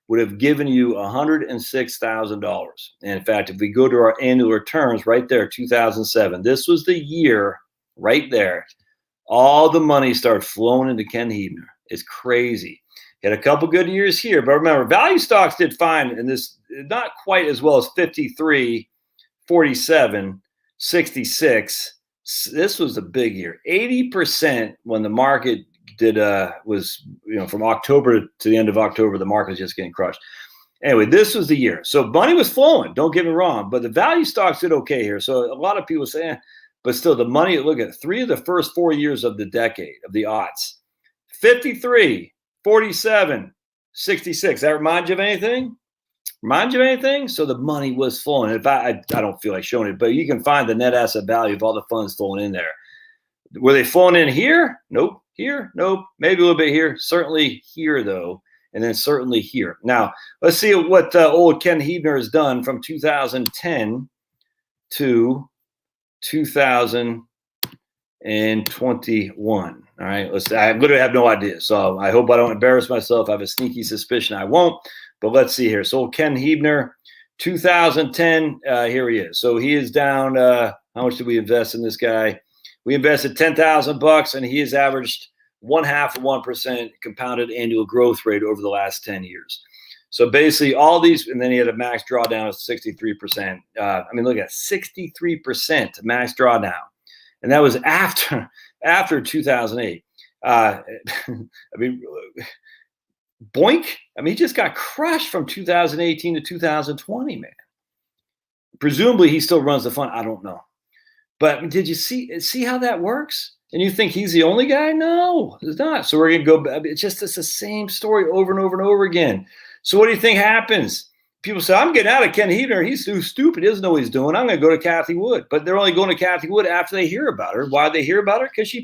would have given you $106,000. And in fact, if we go to our annual returns right there, 2007, this was the year right there. All the money started flowing into Ken Hebner. It's crazy. He had a couple good years here, but remember, value stocks did fine, and this not quite as well as 53, 47, 66. This was a big year. 80% when the market was from October to the end of October, the market was just getting crushed. Anyway, this was the year. So money was flowing, don't get me wrong, but the value stocks did okay here. So a lot of people say, but still the money, look at 3 of the first 4 years of the decade, of the aughts. 53, 47, 66. That remind you of anything? So the money was flowing. If I don't feel like showing it, but you can find the net asset value of all the funds flowing in there. Were they flowing in here? Nope. Here? Nope. Maybe a little bit here. Certainly here, though. And then certainly here. Now, let's see what old Ken Hebner has done from 2010 to 2021. All right. I literally have no idea. So I hope I don't embarrass myself. I have a sneaky suspicion I won't. But let's see here. So Ken Hebner, 2010, here he is. So he is down. How much did we invest in this guy? We invested $10,000, and he has averaged 0.5% compounded annual growth rate over the last 10 years. So basically all these, and then he had a max drawdown of 63%. Look at 63% max drawdown. And that was after 2008. Boink. He just got crushed from 2018 to 2020, man. Presumably he still runs the fund. I don't know. But did you see how that works? And you think he's the only guy? No, it's not. So we're going to go back. It's the same story over and over and over again. So what do you think happens? People say, I'm getting out of Ken Hebner. He's too stupid. He doesn't know what he's doing. I'm going to go to Kathy Wood. But they're only going to Kathy Wood after they hear about her. Why they hear about her? Because she's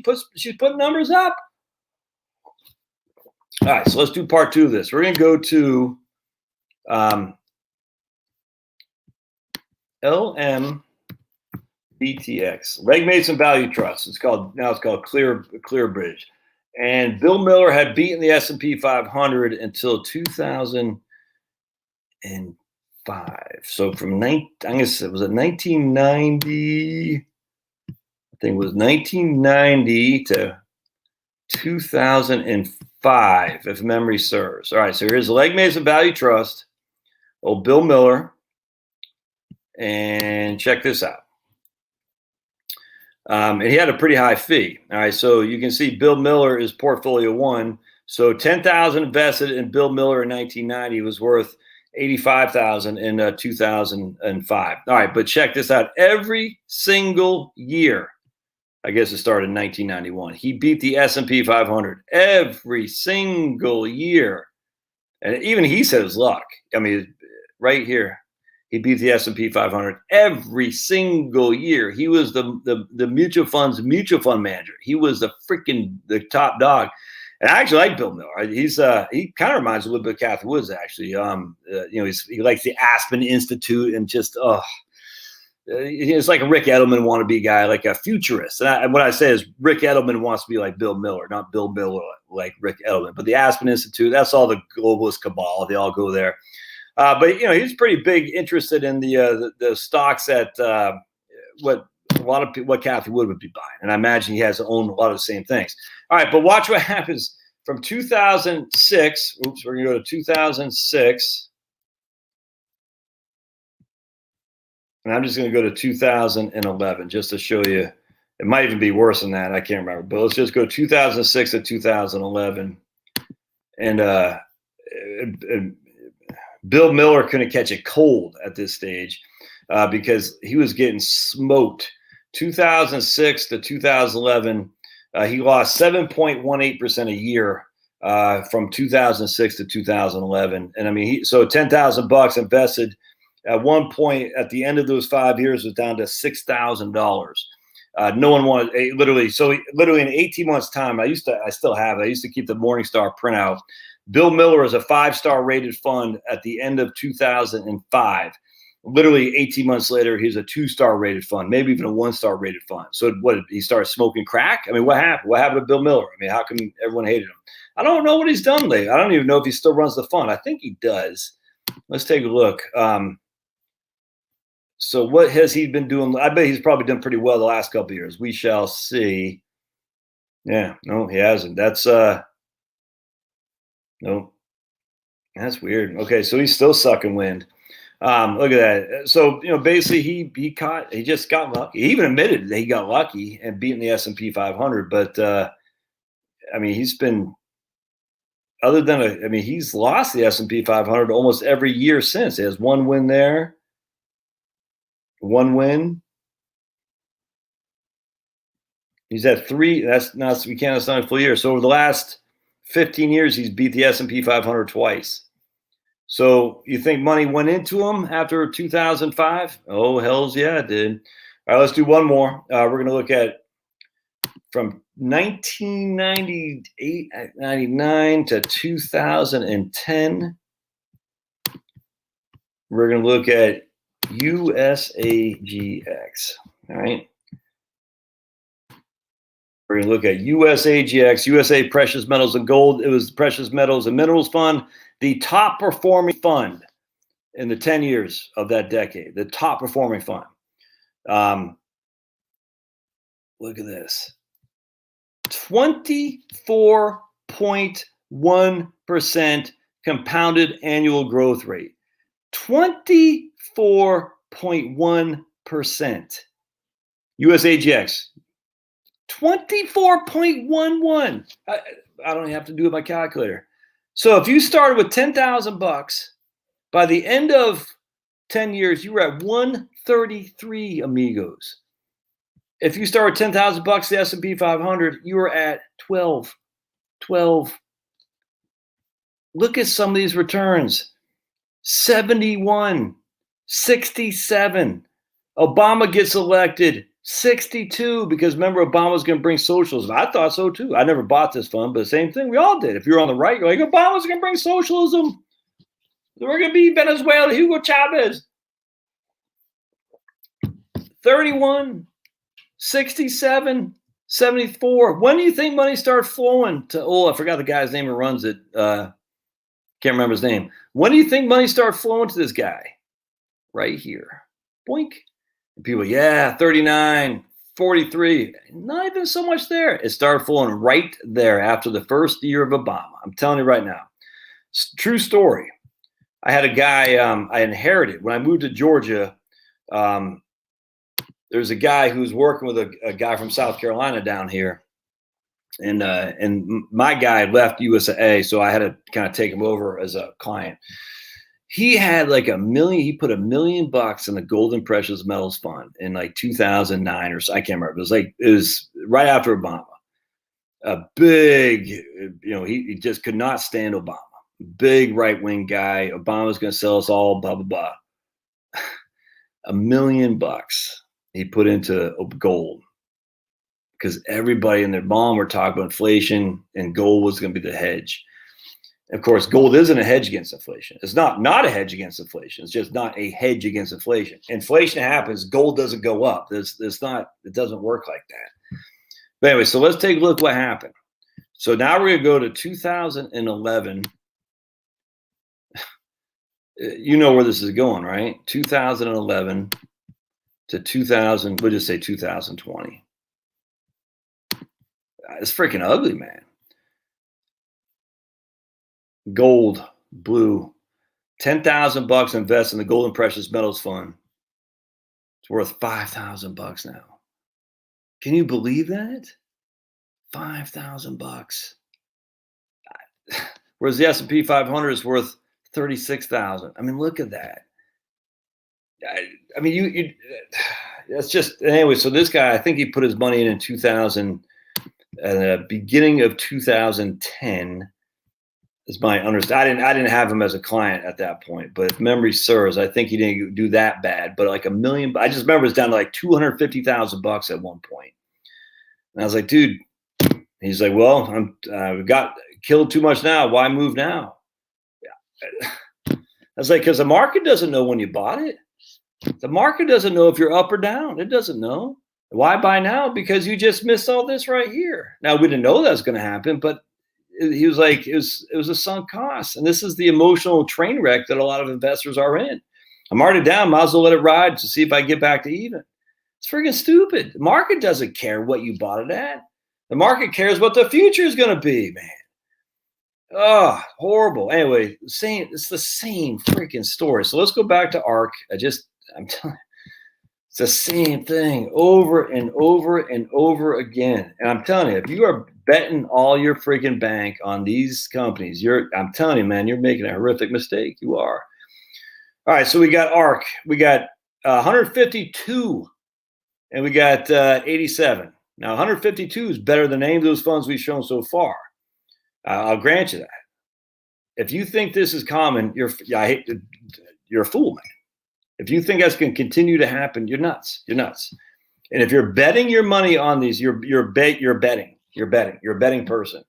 putting numbers up. All right, so let's do part 2 of this. We're going to go to LMBTX, Leg Mason Value Trust. It's called ClearBridge. And Bill Miller had beaten the S&P 500 until 2005. So from was it 1990? I think it was 1990 to 2005, if memory serves. All right, so here's the Leg Mason Value Trust, old Bill Miller, and check this out. And he had a pretty high fee. All right, so you can see Bill Miller is portfolio 1. So $10,000 invested in Bill Miller in 1990 was worth $85,000 in 2005. All right, but check this out. Every single year, I guess it started in 1991, he beat the S&P 500 every single year. And even he said it was luck. Right here, he beat the S&P 500 every single year. He was the mutual fund's mutual fund manager. He was the top dog. And I actually like Bill Miller. He kind of reminds me a little bit of Kathy Woods, actually. He likes the Aspen Institute and just it's like a Rick Edelman wannabe guy, like a futurist. And what I say is Rick Edelman wants to be like Bill Miller, not Bill Miller like Rick Edelman. But the Aspen Institute, that's all the globalist cabal. They all go there. But he's pretty big interested in the stocks that what Kathy Wood would be buying, and I imagine he has owned a lot of the same things. All right, but watch what happens from 2006. Oops, we're gonna go to 2006, and I'm just gonna go to 2011 just to show you. It might even be worse than that. I can't remember, but let's just go 2006 to 2011, and Bill Miller couldn't catch a cold at this stage because he was getting smoked. 2006 to 2011, he lost 7.18% a year from 2006 to 2011. And so $10,000 invested At one point, at the end of those 5 years, it was down to $6,000. No one wanted literally. So literally in 18 months' time, I still have it. I used to keep the Morningstar printout. Bill Miller is a 5-star rated fund at the end of 2005. Literally 18 months later, he's a 2-star rated fund, maybe even a 1-star rated fund. So what, he started smoking crack? I mean, what happened? What happened to Bill Miller? I mean, how come everyone hated him? I don't know what he's done lately. I don't even know if he still runs the fund. I think he does. Let's take a look. So what has he been doing? I bet he's probably done pretty well the last couple of years. We shall see. Yeah, no, he hasn't. That's no, that's weird. Okay, so he's still sucking wind. Look at that. So basically, he just got lucky. He even admitted that he got lucky and beating the S&P 500. But I mean, he's been he's lost the S&P 500 almost every year since. He has one win there. One win. He's at 3. That's not a full year. So over the last 15 years, he's beat the S&P 500 twice. So you think money went into him after 2005? Oh, hells yeah, it did. All right, let's do one more. We're going to look at from 1998, 99 to 2010. We're going to look at USAGX. All right. We're going to look at USAGX, USA Precious Metals and Gold. It was the Precious Metals and Minerals Fund, the top performing fund in the 10 years of that decade, the top performing fund. Look at this. 24.1% compounded annual growth rate. 24.1%. USAGX. 24.11. I don't even have to do it by calculator. So if you started with $10,000, by the end of 10 years, you were at 133, amigos. If you start with $10,000, the S&P 500, you were at 12. Look at some of these returns. 71, 67. Obama gets elected. 62, because remember, Obama's going to bring socialism. I thought so too. I never bought this fund, but the same thing we all did. If you're on the right, you're like, Obama's going to bring socialism. We're going to be Venezuela, Hugo Chavez. 31, 67, 74. When do you think money starts flowing to, I forgot the guy's name who runs it. Can't remember his name. When do you think money starts flowing to this guy? Right here. Boink. And people, 39, 43. Not even so much there. It started flowing right there after the first year of Obama. I'm telling you right now. True story. I had a guy I inherited. When I moved to Georgia, there's a guy who's working with a guy from South Carolina down here. And my guy left USA, so I had to kind of take him over as a client. He had like $1 million. He put $1 million in the Gold and Precious Metals Fund in like 2009 or so. I can't remember. It was right after Obama. A big, he just could not stand Obama. Big right-wing guy. Obama's going to sell us all, blah, blah, blah. $1 million he put into gold because everybody and their mom were talking about inflation and gold was going to be the hedge. Of course, gold isn't a hedge against inflation. It's not a hedge against inflation. It's just not a hedge against inflation. Inflation happens. Gold doesn't go up. It doesn't work like that. But anyway, so let's take a look what happened. So now we're going to go to 2011. You know where this is going, right? 2011 to 2000. We'll just say 2020. It's freaking ugly, man. Gold, blue, $10,000 invest in the Gold and Precious Metals Fund. It's worth $5,000 now. Can you believe that? $5,000. Whereas the S&P 500 is worth $36,000. I mean, look at that. I mean, that's just anyway. So this guy, I think he put his money in 2000, beginning of 2010. Is my understanding. I didn't have him as a client at that point, but if memory serves, I think he didn't do that bad. But like $1 million, I just remember it's down to like $250,000 at one point. And I was like, dude, he's like, well, we've got killed too much now. Why move now? Yeah. I was like, because the market doesn't know when you bought it. The market doesn't know if you're up or down. It doesn't know. Why buy now? Because you just missed all this right here. Now, we didn't know that was going to happen, but he was like, it was a sunk cost. And this is the emotional train wreck that a lot of investors are in. I'm already down. Might as well let it ride to see if I get back to even. It's freaking stupid. The market doesn't care what you bought it at. The market cares what the future is going to be, man. Oh, horrible. Anyway, it's the same freaking story. So let's go back to ARK. I'm telling you, it's the same thing over and over and over again. And I'm telling you, if you are betting all your freaking bank on these companies, I'm telling you, man, you're making a horrific mistake. You are. All right, so we got ARK. We got 152, and we got 87. Now, 152 is better than any of those funds we've shown so far. I'll grant you that. If you think this is common, you're a fool, man. If you think that's going to continue to happen, you're nuts. You're nuts. And if you're betting your money on these, you're betting. You're a betting person.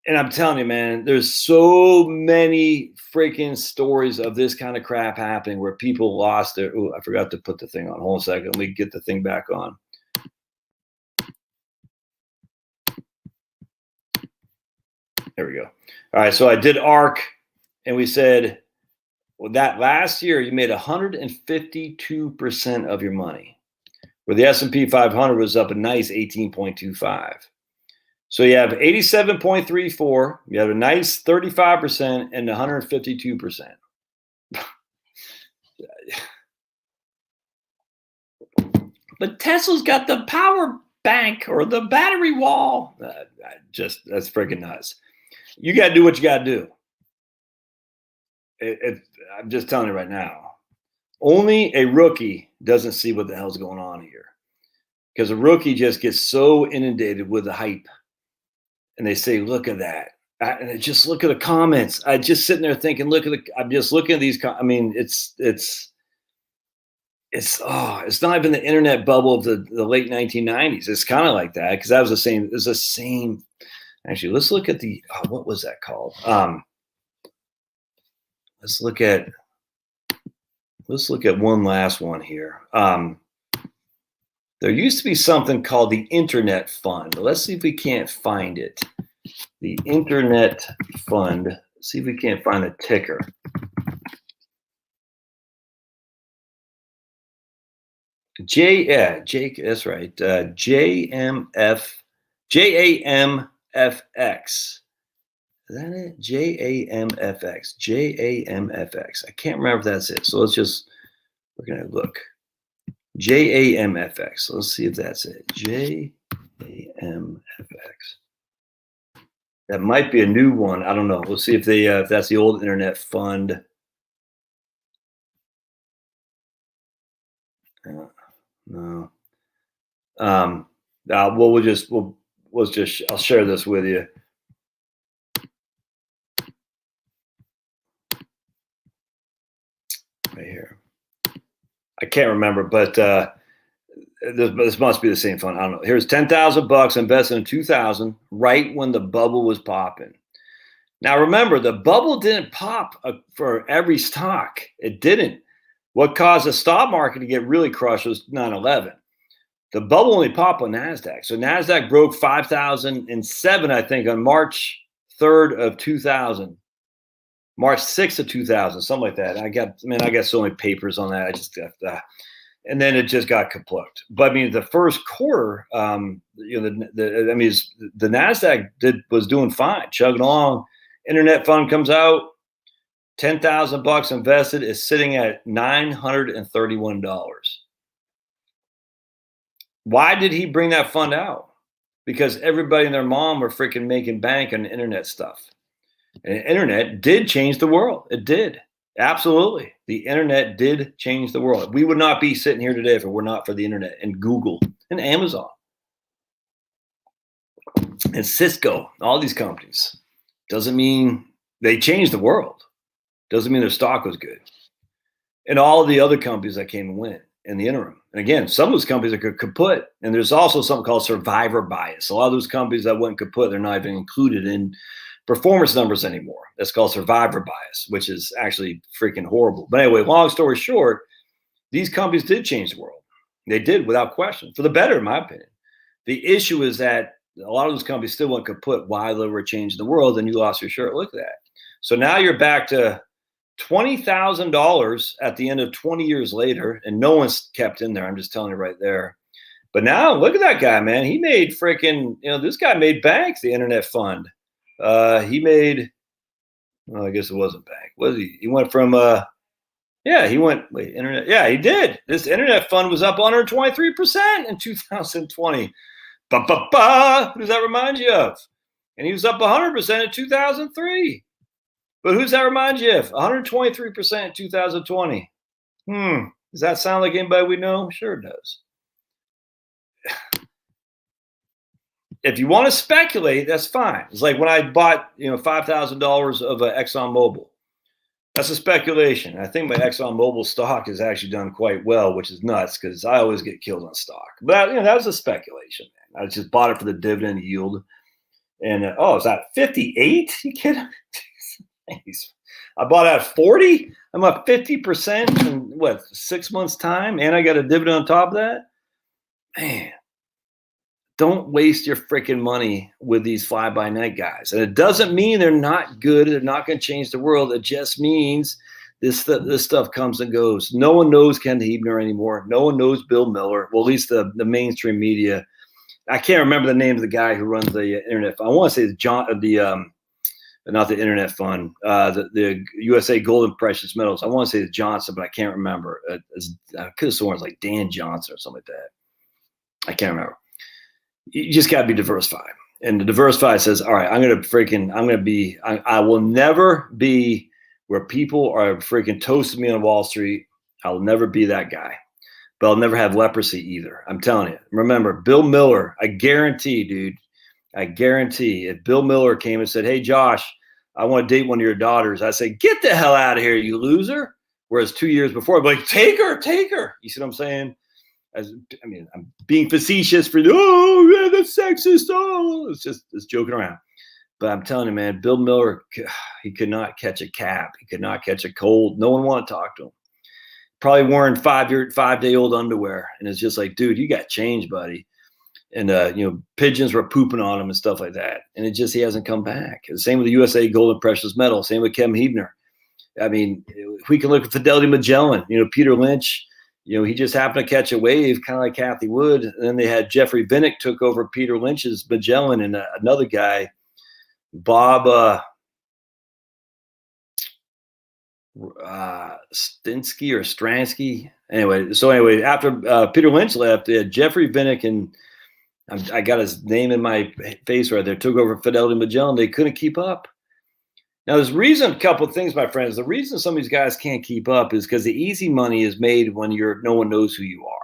And I'm telling you, man, there's so many freaking stories of this kind of crap happening where people lost their. Oh, I forgot to put the thing on. Hold on a second. Let me get the thing back on. There we go. All right. So I did ARK, and we said, well, that last year you made 152% of your money, where the S&P 500 was up a nice 18.25. So you have 87.34, you have a nice 35%, and 152%. But Tesla's got the power bank or the battery wall. That's freaking nuts. You got to do what you got to do. I'm just telling you right now, only a rookie doesn't see what the hell's going on here, because a rookie just gets so inundated with the hype, and they say, "Look at that!" And I just look at the comments. I just sitting there thinking, I'm just looking at these. I mean, it's not even the internet bubble of the late 1990s. It's kind of like that, because that was the same. It was the same. Actually, let's look at what was that called? Let's look at one last one here. There used to be something called the Internet Fund. Let's see if we can't find it. The Internet Fund. See if we can't find the ticker. That's right. JAMFX. Is that it? JAMFX. I can't remember if that's it. So we're going to look. JAMFX. Let's see if that's it. JAMFX. That might be a new one. I don't know. We'll see if that's the old Internet Fund. No. I'll share this with you. Right here. I can't remember, but this must be the same fund. I don't know. Here's $10,000 invested in 2000, right when the bubble was popping. Now remember, the bubble didn't pop for every stock. It didn't. What caused the stock market to get really crushed was 9/11. The bubble only popped on NASDAQ. So NASDAQ broke 5,007, I think, on March 3rd of 2000. March 6th of 2000, something like that. I got so many papers on that. I just got and then it just got kaput. But I mean, the first quarter, the NASDAQ was doing fine, chugging along. Internet Fund comes out, $10,000 invested, is sitting at $931. Why did he bring that fund out? Because everybody and their mom were freaking making bank on internet stuff. And the internet did change the world. It did. Absolutely. The internet did change the world. We would not be sitting here today if it were not for the internet and Google and Amazon and Cisco, all these companies. Doesn't mean They changed the world. Doesn't mean their stock was good. And all of the other companies that came and went in the interim. And again, some of those companies are kaput. And there's also something called survivor bias. A lot of those companies that went kaput, they're not even included in performance numbers anymore. That's called survivor bias, which is actually freaking horrible. But anyway, long story short, these companies did change the world. They did, without question, for the better, in my opinion. The issue is that a lot of those companies still went kaput while they were changing the world, and you lost your shirt. Look at that. So now you're back to $20,000 at the end of 20 years later, and no one's kept in there. I'm just telling you right there. But now look at that guy, man. He made freaking, this guy made bank, the internet fund. He made, well, I guess it wasn't bank. Was he? He went from, internet. Yeah, he did. This internet fund was up 123% in 2020. Who does that remind you of? And he was up 100% in 2003. But who's that remind you of? 123% in 2020. Does that sound like anybody we know? Sure it does. If you want to speculate, that's fine. It's like when I bought, $5,000 of ExxonMobil. That's a speculation. I think my ExxonMobil stock has actually done quite well, which is nuts because I always get killed on stock. But that was a speculation, man. I just bought it for the dividend yield. And is that 58? You kidding? I bought at 40. I'm up 50% in 6 months time, and I got a dividend on top of that. Man, don't waste your freaking money with these fly-by-night guys. And it doesn't mean they're not good. They're not going to change the world. It just means this stuff comes and goes. No one knows Ken Hebner anymore. No one knows Bill Miller. Well, at least the mainstream media. I can't remember the name of the guy who runs the internet. I want to say it's John. Not the internet fund, the USA Gold and Precious Metals. I want to say it's Johnson, but I can't remember. I could have sworn it's like Dan Johnson or something like that. I can't remember. You just got to be diversified. And the diversified says, all right, I will never be where people are freaking toasting me on Wall Street. I'll never be that guy. But I'll never have leprosy either. I'm telling you. Remember, Bill Miller, I guarantee, dude, if Bill Miller came and said, hey, Josh, I want to date one of your daughters, I say, get the hell out of here, you loser. Whereas 2 years before, I'd be like, take her. You see what I'm saying? I'm being facetious for, the sexist. It's joking around. But I'm telling you, man, Bill Miller, he could not catch a cab. He could not catch a cold. No one wanted to talk to him. Probably wearing 5-day-old underwear. And it's just like, dude, you got change, buddy. And, pigeons were pooping on him and stuff like that. And he hasn't come back. The same with the USA Gold and Precious Metals. Same with Kevin Hebner. I mean, we can look at Fidelity Magellan. Peter Lynch, he just happened to catch a wave, kind of like Kathy Wood. And then they had Jeffrey Vinnick took over Peter Lynch's Magellan, and another guy, Bob Stinsky or Stransky. Anyway, after Peter Lynch left, they had Jeffrey Vinnick and I got his name in my face right there, took over Fidelity Magellan. They couldn't keep up. Now, there's a couple of things, my friends. The reason some of these guys can't keep up is because the easy money is made when no one knows who you are.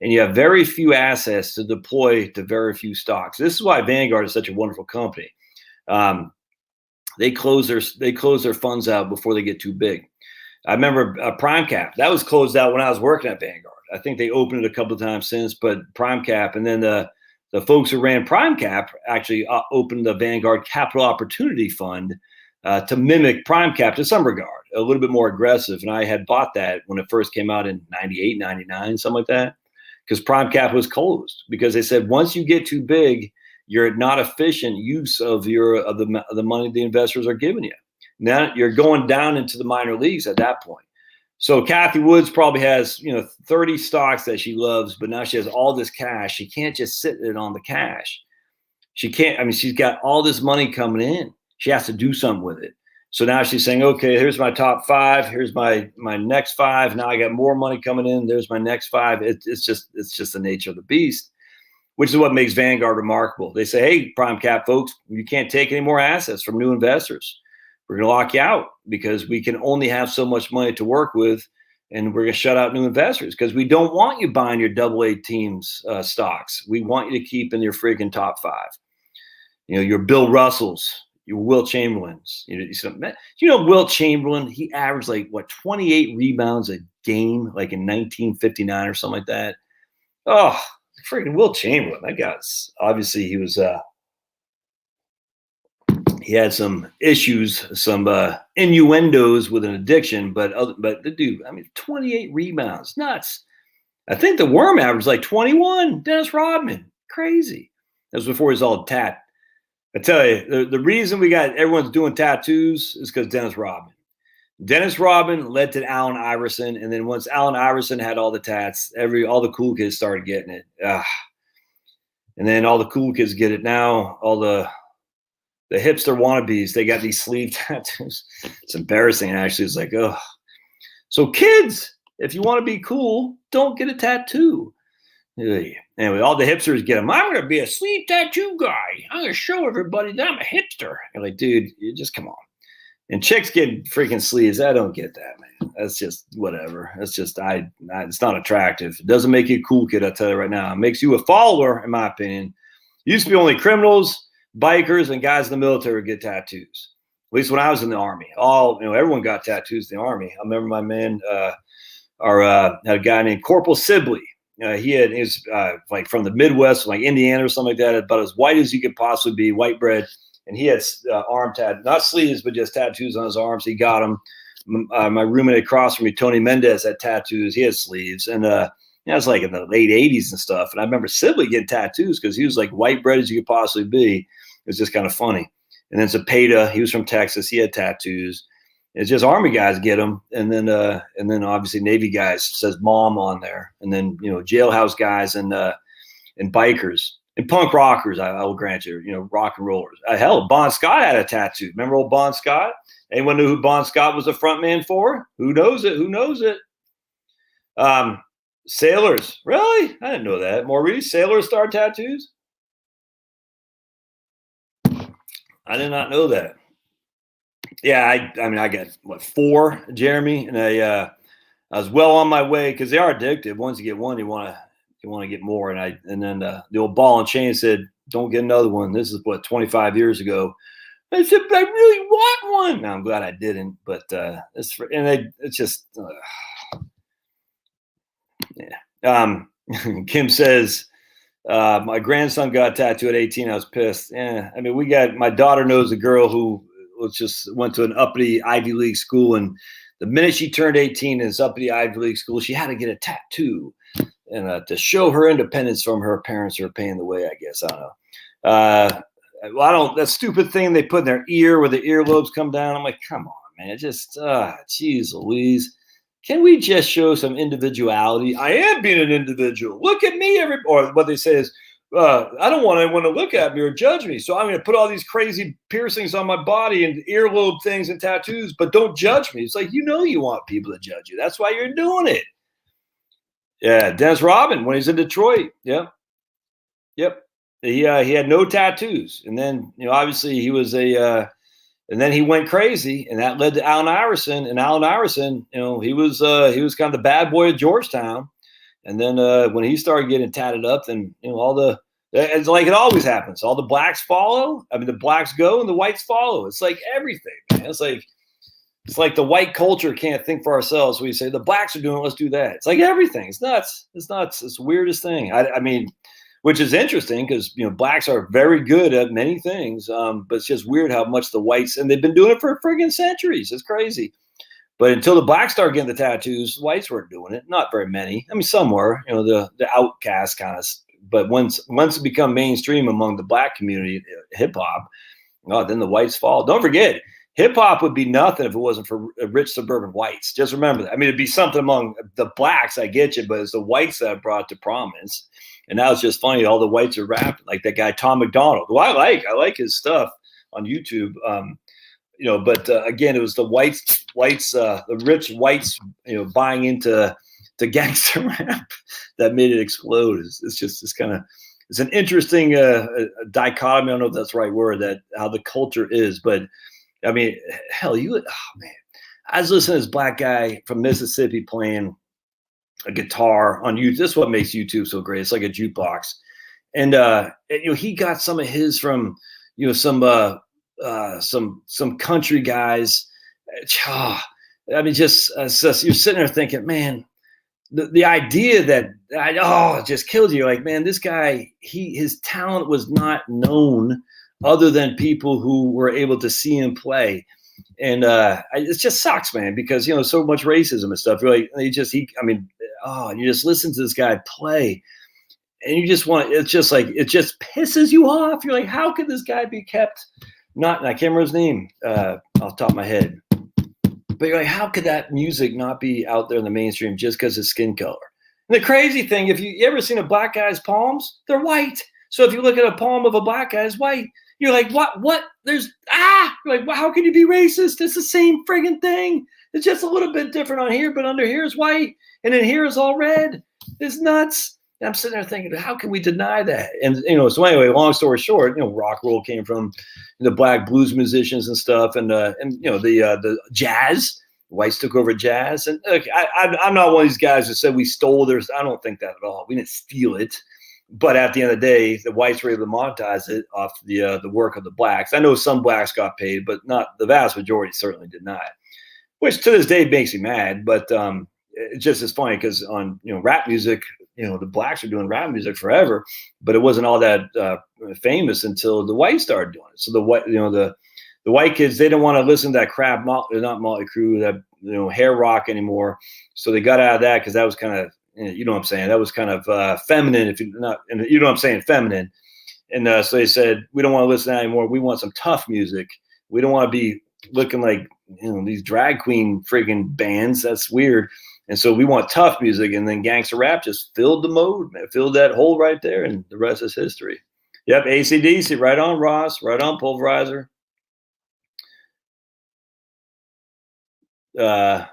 And you have very few assets to deploy to very few stocks. This is why Vanguard is such a wonderful company. They close their funds out before they get too big. I remember PrimeCap. That was closed out when I was working at Vanguard. I think they opened it a couple of times since, but PrimeCap, and then the folks who ran PrimeCap actually opened the Vanguard Capital Opportunity Fund to mimic PrimeCap to some regard, a little bit more aggressive. And I had bought that when it first came out in 98, 99, something like that, because PrimeCap was closed because they said once you get too big, you're not efficient use of the money the investors are giving you. Now you're going down into the minor leagues at that point. So Kathy Woods probably has 30 stocks that she loves, but now she has all this cash. She can't just sit it on the cash. She can't. I mean, she's got all this money coming in. She has to do something with it. So now she's saying, okay, here's my top 5. Here's my next 5. Now I got more money coming in. There's my next 5. It's just the nature of the beast, which is what makes Vanguard remarkable. They say, hey, PrimeCap folks, you can't take any more assets from new investors. We're going to lock you out because we can only have so much money to work with, and we're going to shut out new investors because we don't want you buying your AA teams stocks. We want you to keep in your freaking top 5. Your Bill Russells, Will Chamberlain's. Will Chamberlain, he averaged like 28 rebounds a game, like in 1959 or something like that. Oh, freaking Will Chamberlain. That guy's obviously he had some issues, some innuendos with an addiction, but the dude, 28 rebounds, nuts. I think the Worm averaged like 21. Dennis Rodman, crazy. That was before he was all tat. I tell you, the reason everyone's doing tattoos is because Dennis Rodman. Dennis Rodman led to Allen Iverson, and then once Allen Iverson had all the tats, all the cool kids started getting it. And then all the cool kids get it now. All the hipster wannabes, they got these sleeve tattoos. It's embarrassing, actually. It's like, oh. So kids, if you want to be cool, don't get a tattoo. Anyway, all the hipsters get them. I'm going to be a sleeve tattoo guy. I'm going to show everybody that I'm a hipster. I'm like, dude, you just come on. And chicks getting freaking sleeves. I don't get that, man. That's just whatever. That's just, it's not attractive. It doesn't make you a cool kid, I'll tell you right now. It makes you a follower, in my opinion. Used to be only criminals, bikers, and guys in the military would get tattoos. At least when I was in the Army. Everyone got tattoos in the Army. I remember my man, had a guy named Corporal Sibley. He was like from the Midwest, like Indiana or something like that, about as white as you could possibly be, white bread. And he had arm tattoos, not sleeves, but just tattoos on his arms. He got them. My roommate across from me, Tony Mendez, had tattoos. He had sleeves. And it was like in the late 80s and stuff. And I remember Sibley getting tattoos because he was like white bread as you could possibly be. It was just kind of funny. And then Zepeda, he was from Texas. He had tattoos. It's just Army guys get them, and then obviously Navy guys says mom on there, and then jailhouse guys and bikers and punk rockers. I will grant you, rock and rollers. Hell, Bon Scott had a tattoo. Remember old Bon Scott? Anyone knew who Bon Scott was a front man for? Who knows it? Who knows it? Sailors, really? I didn't know that. Maurice, sailors start tattoos. I did not know that. Yeah, I got 4, Jeremy, and I was well on my way because they are addictive. Once you get one, you want to get more. And then the old ball and chain said, "Don't get another one." This is 25 years ago. I said, "But I really want one." Now I'm glad I didn't, but it's just yeah. Kim says, my grandson got a tattoo at 18. I was pissed. Yeah, my daughter knows a girl who just went to an uppity Ivy League school, and the minute she turned 18 in this uppity Ivy League school, she had to get a tattoo and to show her independence from her parents who are paying the way, I guess. I don't know. That stupid thing they put in their ear where the earlobes come down. I'm like, come on, man. Just, geez Louise. Can we just show some individuality? I am being an individual. Look at me. Or what they say is, I don't want anyone to look at me or judge me. So I'm going to put all these crazy piercings on my body and earlobe things and tattoos, but don't judge me. It's like, you want people to judge you. That's why you're doing it. Yeah. Dennis Rodman, when he's in Detroit. Yep. He had no tattoos. And then, obviously he was and then he went crazy, and that led to Allen Iverson. And Allen Iverson, he was kind of the bad boy of Georgetown. And then when he started getting tatted up, then it's like it always happens. All the blacks follow. The blacks go and the whites follow. It's like everything, man. It's like the white culture can't think for ourselves. We say the blacks are doing it, let's do that. It's like everything. It's nuts. It's nuts. It's the weirdest thing. Which is interesting because blacks are very good at many things. But it's just weird how much the whites, and they've been doing it for friggin' centuries. It's crazy. But until the blacks started getting the tattoos, whites weren't doing it. Not very many. Some were, the outcast kind of. But once it become mainstream among the black community, hip hop, then the whites fall. Don't forget, hip hop would be nothing if it wasn't for rich suburban whites. Just remember that. It'd be something among the blacks. I get you, but it's the whites that brought it to prominence. And now it's just funny. All the whites are rapping like that guy Tom McDonald, who I like his stuff on YouTube. But again, it was the whites, the rich whites, buying into gangster rap that made it explode. It's an interesting dichotomy. I don't know if that's the right word, that how the culture is, but hell, man, I was listening to this black guy from Mississippi playing a guitar on YouTube. This is what makes YouTube so great. It's like a jukebox. And he got some of his from, some some country guys. I mean, just you're sitting there thinking, man, the idea that it just killed you. Like, man, this guy, his talent was not known other than people who were able to see him play. And it just sucks, man, because, you know, so much racism and stuff. Really, you just listen to this guy play, and you just want, it's just like, it just pisses you off. You're like, how could this guy be kept not, and I can't remember his name off the top of my head, but you're like, how could that music not be out there in the mainstream just because of skin color? And the crazy thing, if you ever seen a black guy's palms, they're white. So if you look at a palm of a black guy, it's white. You're like, what? You're like, well, how can you be racist? It's the same friggin' thing. It's just a little bit different on here, but under here is white, and in here is all red. It's nuts. And I'm sitting there thinking, how can we deny that? And, you know, so anyway, long story short, you know, rock and roll came from the black blues musicians and stuff, and you know, the jazz. Whites took over jazz, and look, I'm not one of these guys that said we stole theirs. I don't think that at all. We didn't steal it. But at the end of the day, the whites were able to monetize it off the work of the blacks. I know some blacks got paid, but not the vast majority certainly did not. Which to this day makes me mad. But it just is funny because on, you know, rap music, you know, the blacks are doing rap music forever, but it wasn't all that famous until the whites started doing it. So the white kids, they didn't want to listen to that crap, not Motley Crue, that, you know, hair rock anymore. So they got out of that because that was kind of, you know what I'm saying? That was kind of feminine, if you're not, and you know what I'm saying, feminine. And so they said, we don't want to listen to that anymore. We want some tough music. We don't want to be looking like, you know, these drag queen friggin' bands. That's weird. And so we want tough music. And then gangster rap just filled the mode, man, filled that hole right there. And the rest is history. Yep, AC/DC, right on, Ross, right on, Pulverizer. Yeah,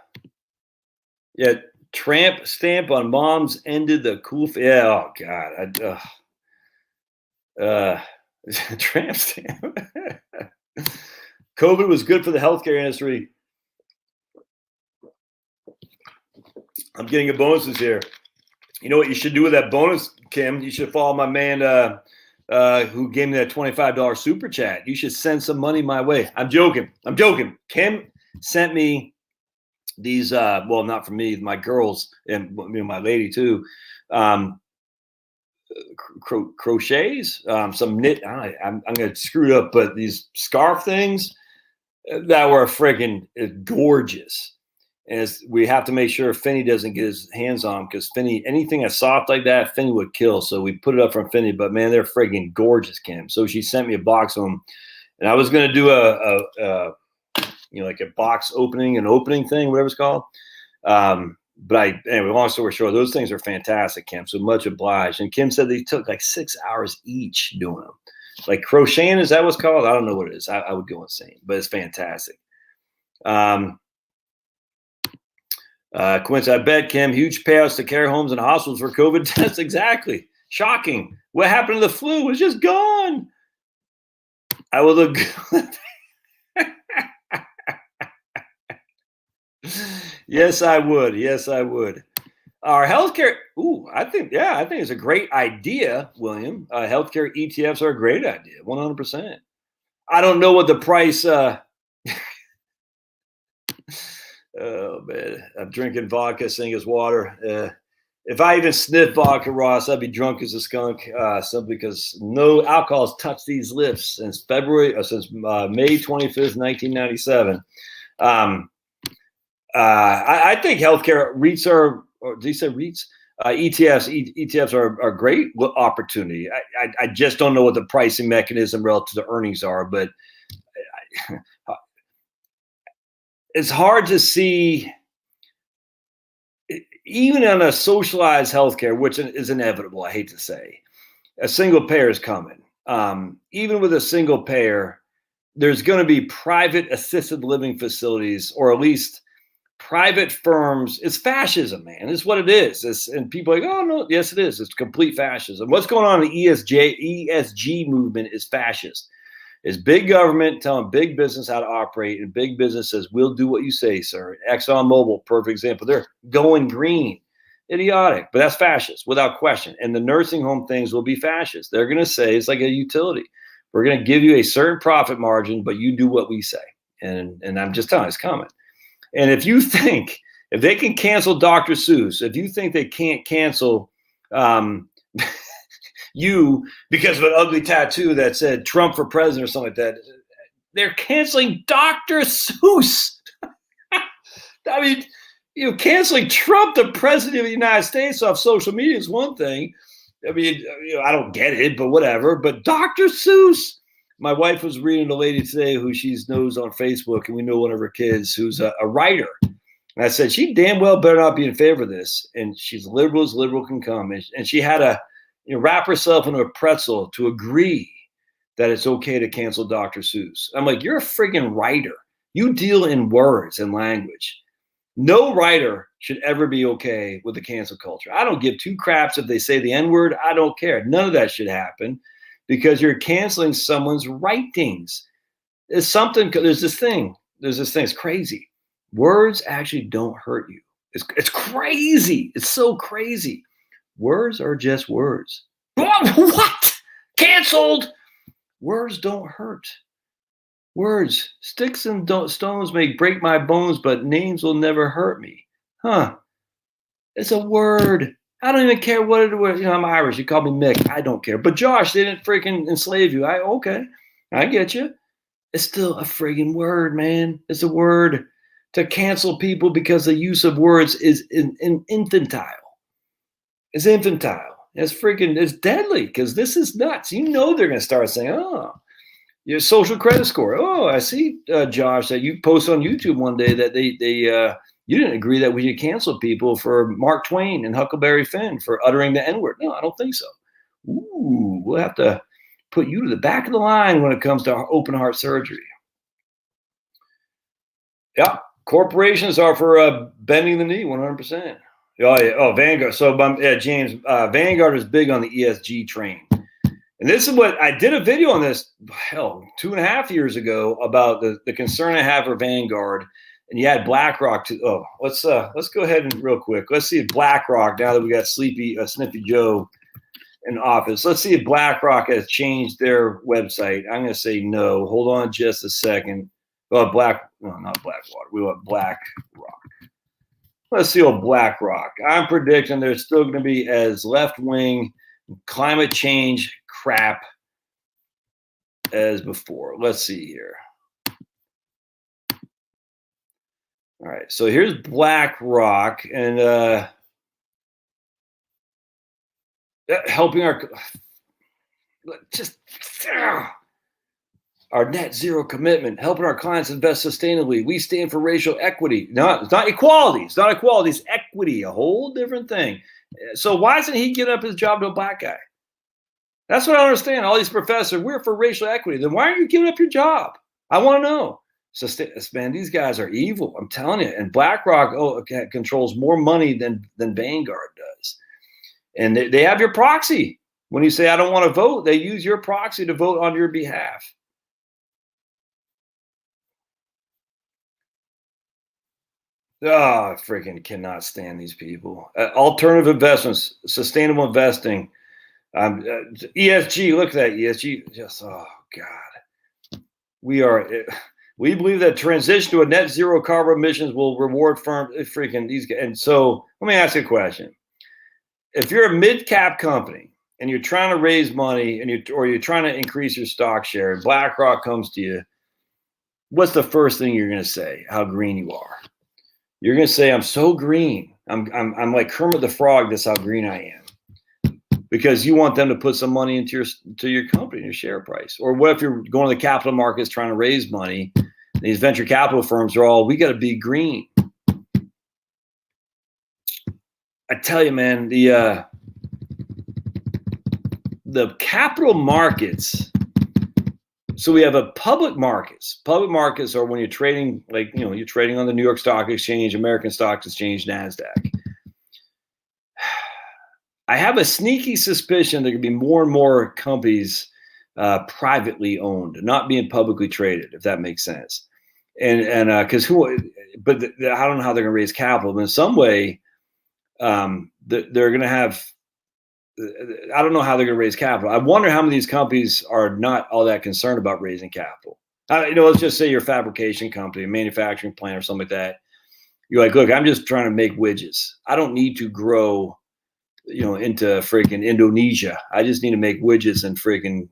tramp stamp on moms ended the cool. Yeah, oh God, tramp stamp. COVID was good for the healthcare industry. I'm getting a bonuses here. You know what you should do with that bonus, Kim? You should follow my man who gave me that $25 super chat. You should send some money my way. I'm joking. Kim sent me these, well, not for me, my girls and, you know, my lady too, crochets, some knit. I'm going to screw it up, but these scarf things that were friggin' gorgeous. And we have to make sure Finney doesn't get his hands on them, because Finney, anything that's soft like that, Finney would kill. So we put it up from Finney, but man, they're friggin' gorgeous, Kim. So she sent me a box of them, and I was going to do a you know, like a box opening thing, whatever it's called. But anyway, long story short, those things are fantastic, Kim. So much obliged. And Kim said they took like 6 hours each doing them. Like crocheting, is that what's called? I don't know what it is. I would go insane, but it's fantastic. Quince, I bet, Kim, huge payouts to care homes and hospitals for COVID tests. Exactly. Shocking. What happened to the flu? It's just gone. I will look good. Yes, I would. Our healthcare. I think it's a great idea, William. Healthcare ETFs are a great idea. 100%. I don't know what the price. Oh man, I'm drinking vodka, seeing as water. If I even sniff vodka, Ross, I'd be drunk as a skunk. Simply because no alcohol has touched these lips since May 25th, 1997. I think healthcare REITs are, or did you say REITs? ETFs are a great opportunity. I just don't know what the pricing mechanism relative to earnings are, but it's hard to see, even on a socialized healthcare, which is inevitable. I hate to say, a single payer is coming. Even with a single payer, there's going to be private assisted living facilities, or at least private firms. It's fascism, man. It's what it is. And people are like, oh no, yes, it is. It's complete fascism. What's going on in the ESG movement is fascist. It's big government telling big business how to operate, and big business says, we'll do what you say, sir. ExxonMobil, perfect example. They're going green. Idiotic, but that's fascist without question. And the nursing home things will be fascist. They're going to say it's like a utility. We're going to give you a certain profit margin, but you do what we say. And I'm just telling you, it's coming. And if they can cancel Dr. Seuss, if you think they can't cancel you because of an ugly tattoo that said Trump for president or something like that, they're canceling Dr. Seuss. I mean, canceling Trump, the president of the United States, off social media is one thing. I mean, I don't get it, but whatever. But Dr. Seuss, my wife was reading a lady today who she knows on Facebook, and we know one of her kids who's a writer. And I said, she damn well better not be in favor of this. And she's liberal as liberal can come. And she had to wrap herself in a pretzel to agree that it's okay to cancel Dr. Seuss. I'm like, you're a friggin' writer. You deal in words and language. No writer should ever be okay with the cancel culture. I don't give two craps if they say the N-word. I don't care. None of that should happen because you're canceling someone's writings. There's this thing. It's crazy. Words actually don't hurt you. It's crazy. It's so crazy. Words are just words. What? Canceled? Words don't hurt. Words, sticks and stones may break my bones, but names will never hurt me. Huh? It's a word. I don't even care what it was. I'm Irish. You call me Mick. I don't care. But Josh, they didn't freaking enslave you. Okay. I get you. It's still a friggin' word, man. It's a word. To cancel people because the use of words is infantile. It's infantile. It's deadly because this is nuts. They're going to start saying, oh, your social credit score. Oh, I see, Josh, that you posted on YouTube one day that you didn't agree that we should cancel people for Mark Twain and Huckleberry Finn for uttering the N-word. No, I don't think so. Ooh, we'll have to put you to the back of the line when it comes to open heart surgery. Yeah, corporations are for bending the knee 100%. Oh, yeah. Oh, Vanguard. So, James, Vanguard is big on the ESG train. And this is what I did a video on this, 2.5 years ago about the concern I have for Vanguard. And you had BlackRock to. Oh, let's go ahead and real quick. Let's see if BlackRock, now that we got Sniffy Joe in office, let's see if BlackRock has changed their website. I'm going to say no. Hold on just a second. Oh, not Blackwater. We want BlackRock. Let's see what BlackRock. I'm predicting they're still going to be as left-wing climate change crap as before. Let's see here. All right, so here's BlackRock and helping our net zero commitment, helping our clients invest sustainably. We stand for racial equity. No, it's not equality. It's not equality. It's equity, a whole different thing. So why isn't he giving up his job to a black guy? That's what I don't understand. All these professors, we're for racial equity. Then why aren't you giving up your job? I want to know. So, man, these guys are evil. I'm telling you. And BlackRock controls more money than Vanguard does. And they have your proxy. When you say, I don't want to vote, they use your proxy to vote on your behalf. Oh, I freaking cannot stand these people. Alternative investments, sustainable investing, ESG. Look at that ESG. Just oh God, we believe that transition to a net zero carbon emissions will reward firms. Freaking these guys. And so let me ask you a question: if you're a mid-cap company and you're trying to raise money and you're trying to increase your stock share, and BlackRock comes to you, what's the first thing you're going to say? How green you are. You're going to say, I'm so green. I'm like Kermit the Frog. That's how green I am. Because you want them to put some money into your company, your share price. Or what if you're going to the capital markets trying to raise money? These venture capital firms are all, we got to be green. I tell you, man, the capital markets. So we have a public markets. Public markets are when you're trading, you're trading on the New York Stock Exchange, American Stock Exchange, NASDAQ. I have a sneaky suspicion there could be more and more companies privately owned, not being publicly traded, if that makes sense. And because I don't know how they're going to raise capital, but in some way, they're going to have I don't know how they're going to raise capital. I wonder how many of these companies are not all that concerned about raising capital. Let's just say you're a fabrication company, a manufacturing plant or something like that. You're like, look, I'm just trying to make widgets. I don't need to grow, into freaking Indonesia. I just need to make widgets in freaking,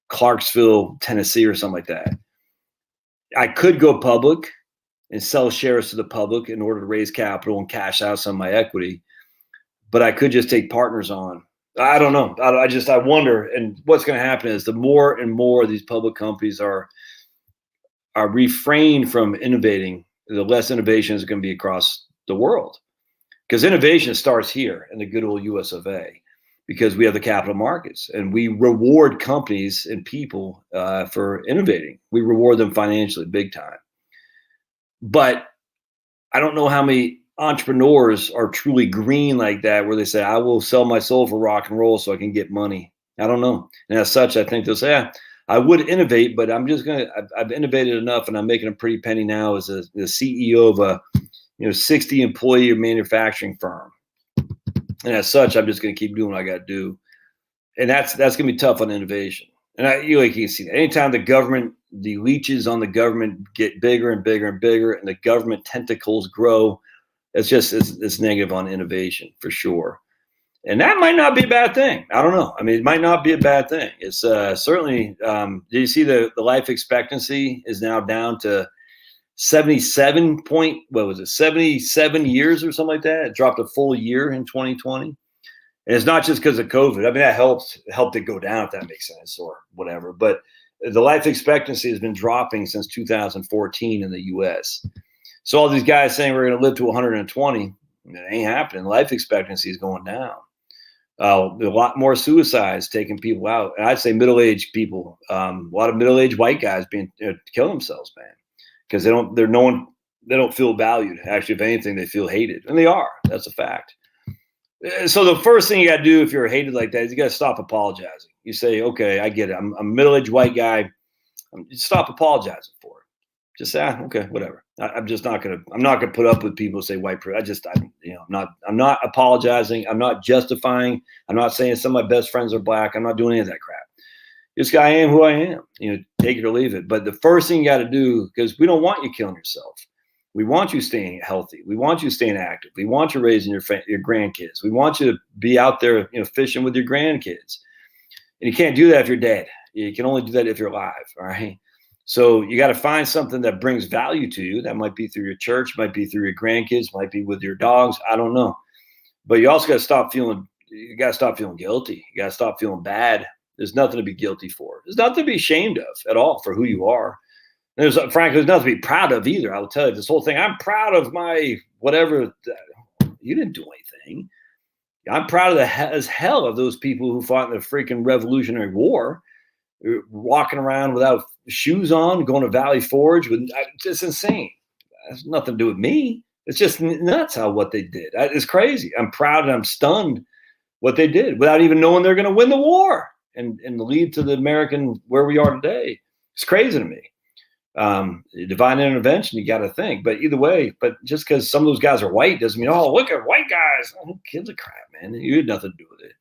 Clarksville, Tennessee or something like that. I could go public and sell shares to the public in order to raise capital and cash out some of my equity. But I could just take partners on. I don't know. I wonder. And what's going to happen is the more and more these public companies are refrained from innovating, the less innovation is going to be across the world. Because innovation starts here in the good old US of A, because we have the capital markets and we reward companies and people for innovating. We reward them financially big time. But I don't know how many entrepreneurs are truly green like that, where they say, I will sell my soul for rock and roll so I can get money. I don't know. And as such, I think they'll say, I would innovate, but I'm just I've innovated enough and I'm making a pretty penny now as the CEO of a 60 employee manufacturing firm. And as such, I'm just going to keep doing what I got to do. And that's going to be tough on innovation. And you can see that anytime the leeches on the government get bigger and bigger and bigger, and the government tentacles grow, it's negative on innovation for sure. And that might not be a bad thing. I don't know. I mean, it might not be a bad thing. It's certainly, do you see the life expectancy is now down to 77 years or something like that? It dropped a full year in 2020. And it's not just because of COVID. I mean, that helped it go down, if that makes sense, or whatever. But the life expectancy has been dropping since 2014 in the U.S. So all these guys saying we're going to live to 120, it ain't happening. Life expectancy is going down. A lot more suicides taking people out. And I'd say middle-aged people, a lot of middle-aged white guys being killing themselves, man, because they don't feel valued. Actually, if anything, they feel hated, and they are. That's a fact. So the first thing you got to do if you're hated like that is you got to stop apologizing. You say, okay, I get it. I'm a middle-aged white guy. Stop apologizing for it. Just say, okay, whatever. I'm not gonna put up with people who say white privilege. I'm not apologizing. I'm not justifying. I'm not saying some of my best friends are black. I'm not doing any of that crap. Just I am who I am. Take it or leave it. But the first thing you got to do, because we don't want you killing yourself. We want you staying healthy. We want you staying active. We want you raising your grandkids. We want you to be out there, fishing with your grandkids. And you can't do that if you're dead. You can only do that if you're alive. All right. So you got to find something that brings value to you. That might be through your church, might be through your grandkids, might be with your dogs. I don't know. But you also got to stop feeling guilty. You got to stop feeling bad. There's nothing to be guilty for. There's nothing to be ashamed of at all for who you are. Frankly, there's nothing to be proud of either. I will tell you this whole thing. I'm proud of my whatever. You didn't do anything. I'm proud as hell of those people who fought in the freaking Revolutionary War, walking around without shoes on, going to Valley Forge. It's insane. It has nothing to do with me. It's just nuts what they did. It's crazy. I'm proud and I'm stunned what they did without even knowing they're going to win the war and lead to the American where we are today. It's crazy to me. Divine intervention, you got to think. But either way, just because some of those guys are white doesn't mean, oh, look at white guys. Oh, kids are crap, man. You had nothing to do with it.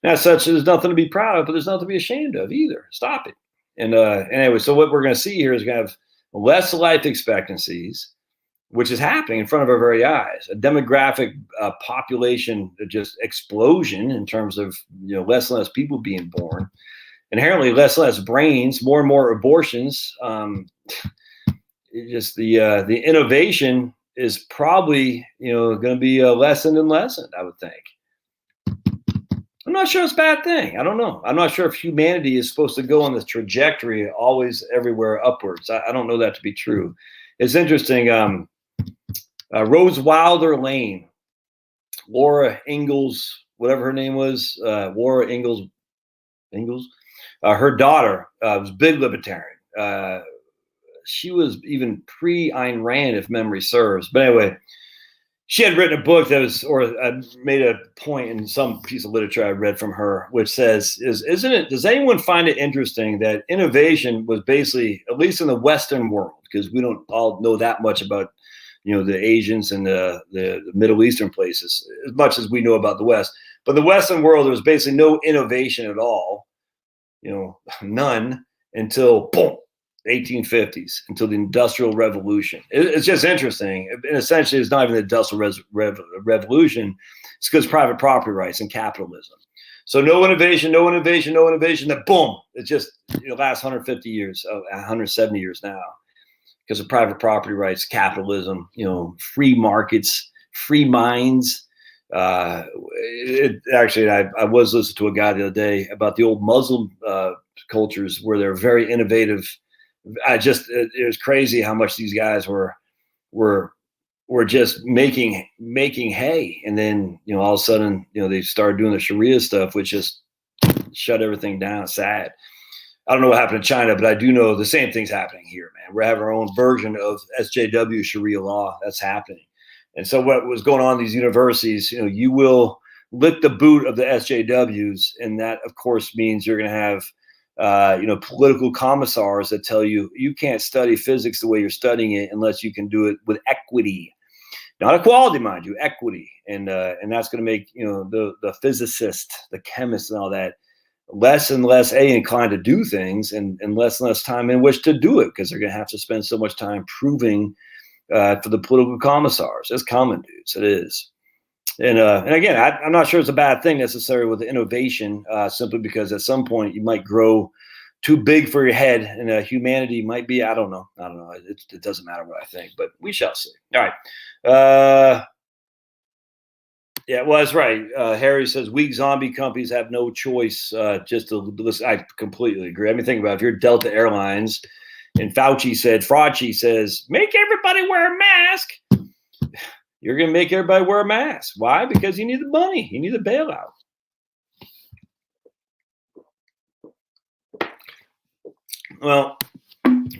And as such, there's nothing to be proud of, but there's nothing to be ashamed of either. Stop it. And anyway, so what we're going to see here is going to have less life expectancies, which is happening in front of our very eyes. A demographic population just explosion in terms of less and less people being born. Inherently less and less brains, more and more abortions. Just the innovation is probably going to be lessened and lessened, I would think. I'm not sure it's a bad thing. I don't know. I'm not sure if humanity is supposed to go on this trajectory always everywhere upwards. I don't know that to be true. It's interesting. Rose Wilder Lane, Laura Ingalls, whatever her name was, Laura Ingalls. Her daughter was a big libertarian. She was even pre-Ayn Rand, if memory serves. But anyway, she had written a book does anyone find it interesting that innovation was basically, at least in the Western world, because we don't all know that much about, the Asians and the Middle Eastern places, as much as we know about the West. But the Western world, there was basically no innovation at all, none until boom, 1850s, until the Industrial Revolution. It's just interesting. And essentially, it's not even the Industrial Revolution. It's because private property rights and capitalism. So no innovation, no innovation, no innovation. Then boom, it just last 150 years, 170 years now, because of private property rights, capitalism, free markets, free minds. Actually, I was listening to a guy the other day about the old Muslim cultures where they're very innovative. It was crazy how much these guys were just making hay, and then all of a sudden they started doing the Sharia stuff, which just shut everything down. Sad. I don't know what happened in China, but I do know the same thing's happening here, man. We're having our own version of SJW Sharia law that's happening. And so what was going on in these universities, you will lick the boot of the SJWs, and that of course means you're going to have political commissars that tell you can't study physics the way you're studying it unless you can do it with equity. Not equality, mind you, equity. And that's going to make, the physicist, the chemist and all that less and less inclined to do things and less time in which to do it, because they're going to have to spend so much time proving for the political commissars. It's common, dudes. It is. And again, I'm not sure it's a bad thing necessarily with the innovation, simply because at some point you might grow too big for your head, and humanity might be, I don't know. It doesn't matter what I think, but we shall see. All right. Yeah, well, that's right. Harry says weak zombie companies have no choice just to listen. I completely agree. I mean, think about it. If you're Delta Airlines and Fauci says, make everybody wear a mask. You're going to make everybody wear a mask. Why? Because you need the money. You need the bailout. Well,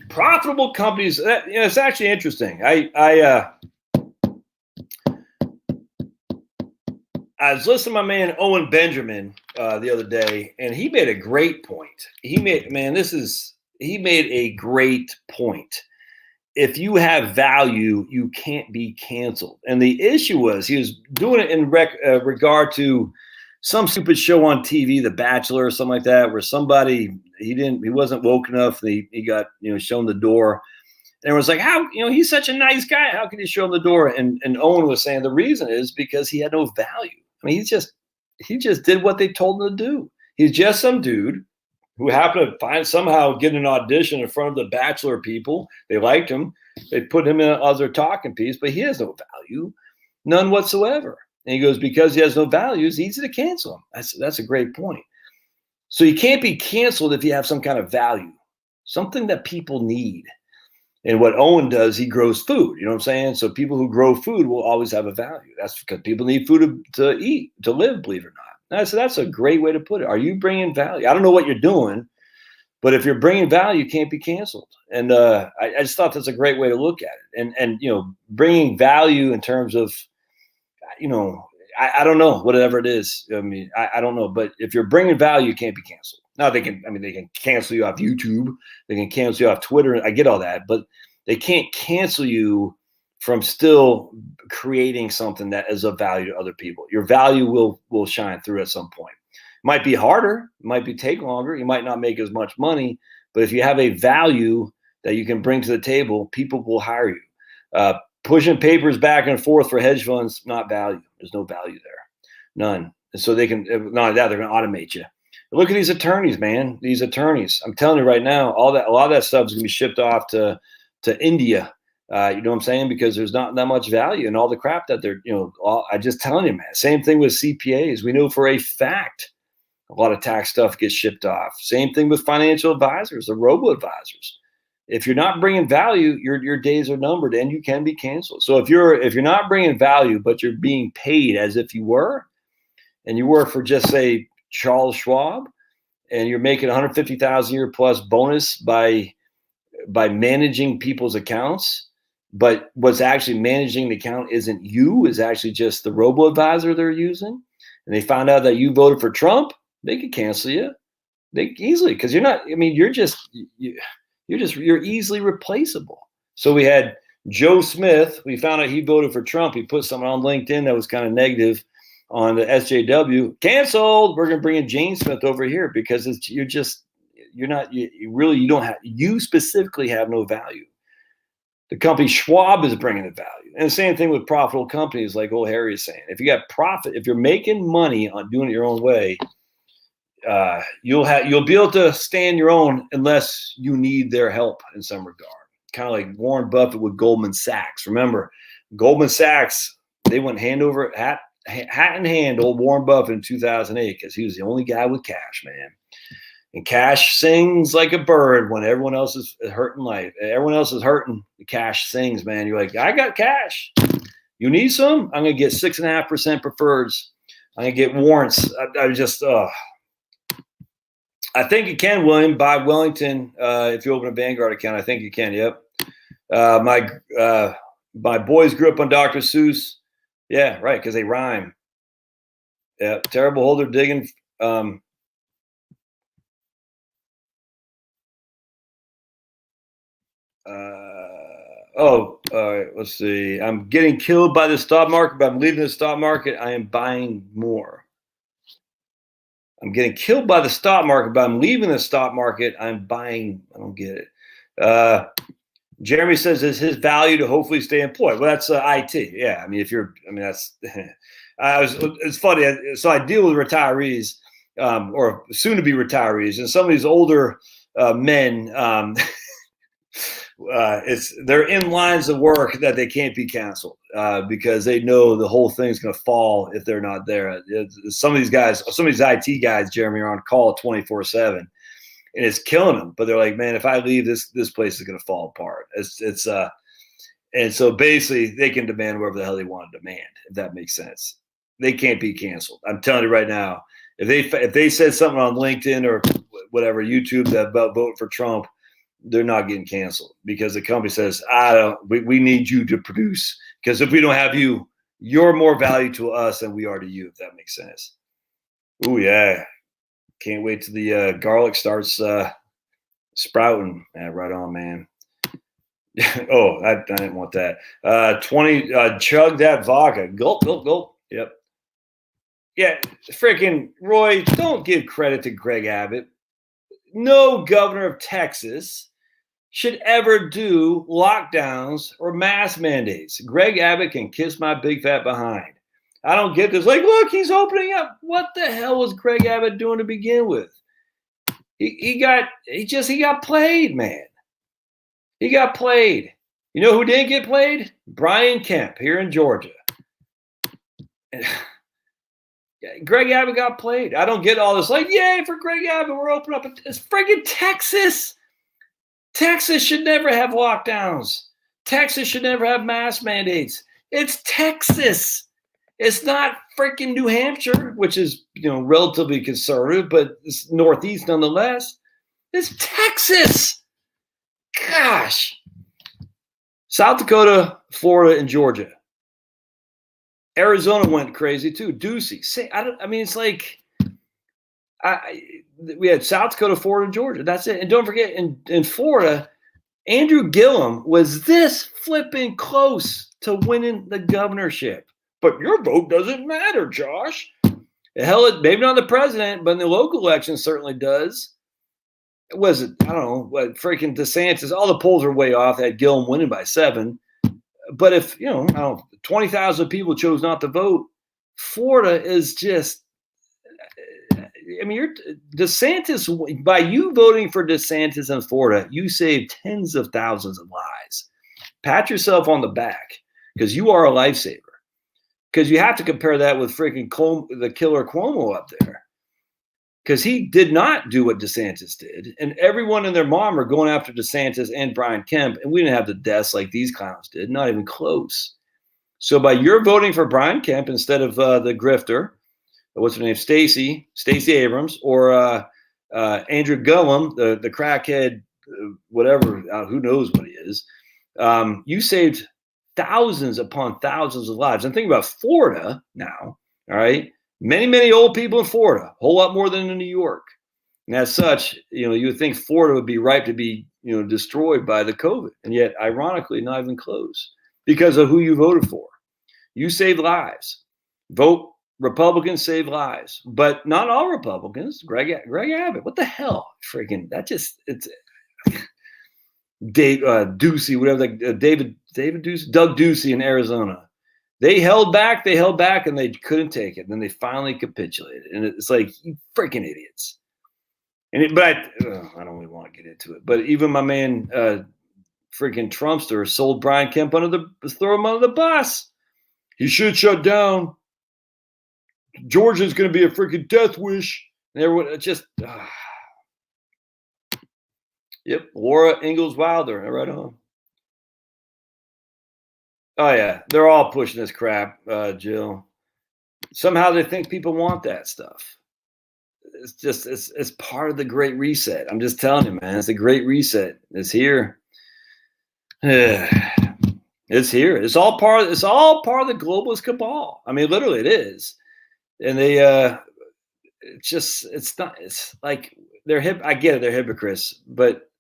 profitable companies, it's actually interesting. I was listening to my man Owen Benjamin the other day, and he made a great point. He made a great point. If you have value, you can't be canceled. And the issue was he was doing it in regard to some stupid show on TV, The Bachelor or something like that, where somebody he wasn't woke enough. And he got shown the door, and it was like, how he's such a nice guy. How can you show him the door? And Owen was saying the reason is because he had no value. I mean, he just did what they told him to do. He's just some dude who happened to somehow get an audition in front of the Bachelor people. They liked him. They put him in other talking piece, but he has no value, none whatsoever. And he goes, because he has no value, it's easy to cancel him. That's a great point. So you can't be canceled if you have some kind of value, something that people need. And what Owen does, he grows food. You know what I'm saying? So people who grow food will always have a value. That's because people need food to eat, to live, believe it or not. So that's a great way to put it. Are you bringing value? I don't know what you're doing, but if you're bringing value, you can't be canceled. And I just thought that's a great way to look at it. And bringing value in terms of, I don't know, whatever it is. I mean, I don't know. But if you're bringing value, you can't be canceled. Now they can cancel you off YouTube. They can cancel you off Twitter. I get all that, but they can't cancel you from still creating something that is of value to other people. Your value will shine through at some point. It might be harder. It might take longer. You might not make as much money, but if you have a value that you can bring to the table, people will hire you. Pushing papers back and forth for hedge funds, not value. There's no value there. None. And so they can, not only that, they're going to automate you. Look at these attorneys, man. These attorneys. I'm telling you right now, a lot of that stuff is going to be shipped off to India. You know what I'm saying? Because there's not that much value in all the crap that they're, I'm just telling you, man. Same thing with CPAs. We know for a fact a lot of tax stuff gets shipped off. Same thing with financial advisors, the robo-advisors. If you're not bringing value, your days are numbered and you can be canceled. So if you're not bringing value, but you're being paid as if you were, and you work for just say Charles Schwab, and you're making $150,000 a year plus bonus by managing people's accounts, but what's actually managing the account isn't you, is actually just the robo-advisor they're using, and they found out that you voted for Trump, they could cancel you. They easily, because you're not. I mean, you're easily replaceable. So we had Joe Smith. We found out he voted for Trump. He put something on LinkedIn that was kind of negative on the SJW, canceled. We're going to bring in Jane Smith over here because you specifically have no value. The company Schwab is bringing the value. And the same thing with profitable companies like old Harry is saying. If you got profit, if you're making money on doing it your own way, you'll be able to stand your own unless you need their help in some regard. Kind of like Warren Buffett with Goldman Sachs. Remember, Goldman Sachs, they went hat in hand, old Warren Buffett in 2008 because he was the only guy with cash, man. And cash sings like a bird when everyone else is hurting life. Everyone else is hurting. The cash sings, man. You're like, I got cash. You need some? I'm going to get 6.5% preferreds. I'm going to get warrants. I think you can, William, buy Wellington if you open a Vanguard account. I think you can. Yep. My boys grew up on Dr. Seuss. Yeah, right, because they rhyme. Yeah, terrible holder digging. All right, let's see. I'm getting killed by the stock market, but I'm leaving the stock market. I am buying more. I'm getting killed by the stock market, but I'm leaving the stock market. I'm buying. I don't get it. Jeremy says it's his value to hopefully stay employed. Well, that's IT. Yeah, I mean, that's. It's funny. So I deal with retirees or soon to be retirees, and some of these older men. They're in lines of work that they can't be canceled because they know the whole thing's going to fall if they're not there. Some of these IT guys, Jeremy, are on call 24/7, and it's killing them. But they're like, man, if I leave, this place is going to fall apart. And so basically they can demand whatever the hell they want to demand, if that makes sense. They can't be canceled. I'm telling you right now, if they said something on LinkedIn or whatever, YouTube about vote for Trump, they're not getting canceled because the company says, we need you to produce because if we don't have you, you're more value to us than we are to you, if that makes sense. Oh, yeah. Can't wait till the garlic starts sprouting. Yeah, right on, man. Oh, I didn't want that. 20, chug that vodka. Gulp, gulp, gulp. Yep. Yeah, freaking Roy, don't give credit to Greg Abbott. No governor of Texas should ever do lockdowns or mask mandates. Greg Abbott can kiss my big fat behind. I don't get this. Like, look, he's opening up. What the hell was Greg Abbott doing to begin with? He got played, man. He got played. You know who didn't get played? Brian Kemp here in Georgia. Greg Abbott got played. I don't get all this like, yay for Greg Abbott. We're opening up. It's friggin' Texas. Texas should never have lockdowns. Texas should never have mask mandates. It's Texas. It's not freaking New Hampshire, which is, relatively conservative, but it's Northeast nonetheless. It's Texas. Gosh. South Dakota, Florida, and Georgia. Arizona went crazy too. Ducey. It's like we had South Dakota, Florida, and Georgia. That's it. And don't forget, in Florida, Andrew Gillum was this flipping close to winning the governorship. But your vote doesn't matter, Josh. Hell, maybe not the president, but in the local election certainly does. Was it? I don't know. What freaking DeSantis? All the polls are way off. They had Gillum winning by 7. But if 20,000 people chose not to vote, Florida is just. You're DeSantis. By you voting for DeSantis in Florida, you saved tens of thousands of lives. Pat yourself on the back because you are a lifesaver. Because you have to compare that with freaking the killer Cuomo up there. Because he did not do what DeSantis did. And everyone and their mom are going after DeSantis and Brian Kemp. And we didn't have the deaths like these clowns did. Not even close. So by your voting for Brian Kemp instead of the grifter, what's her name? Stacey Abrams, or Andrew Gillum, the crackhead, whatever, who knows what he is. You saved thousands upon thousands of lives. And think about Florida now, all right? Many, many old people in Florida, a whole lot more than in New York. And as such, you would think Florida would be ripe to be, destroyed by the COVID. And yet, ironically, not even close because of who you voted for. You saved lives. Vote Republicans save lives, but not all Republicans. Greg Abbott, what the hell? Freaking it's Dave Ducey, whatever. David Ducey, Doug Ducey in Arizona. They held back, and they couldn't take it. And then they finally capitulated, and it's like, you freaking idiots. But I don't really want to get into it. But even my man, freaking Trumpster, sold Brian Kemp throw him under the bus. He should shut down. Georgia's going to be a freaking death wish. And everyone just, yep. Laura Ingalls Wilder, right on. Oh yeah, they're all pushing this crap, Jill. Somehow they think people want that stuff. It's just it's part of the Great Reset. I'm just telling you, man. It's a Great Reset. It's here. It's here. It's all part of the globalist cabal. I mean, literally, it is. And they, it's like they're hip. I get it, they're hypocrites, but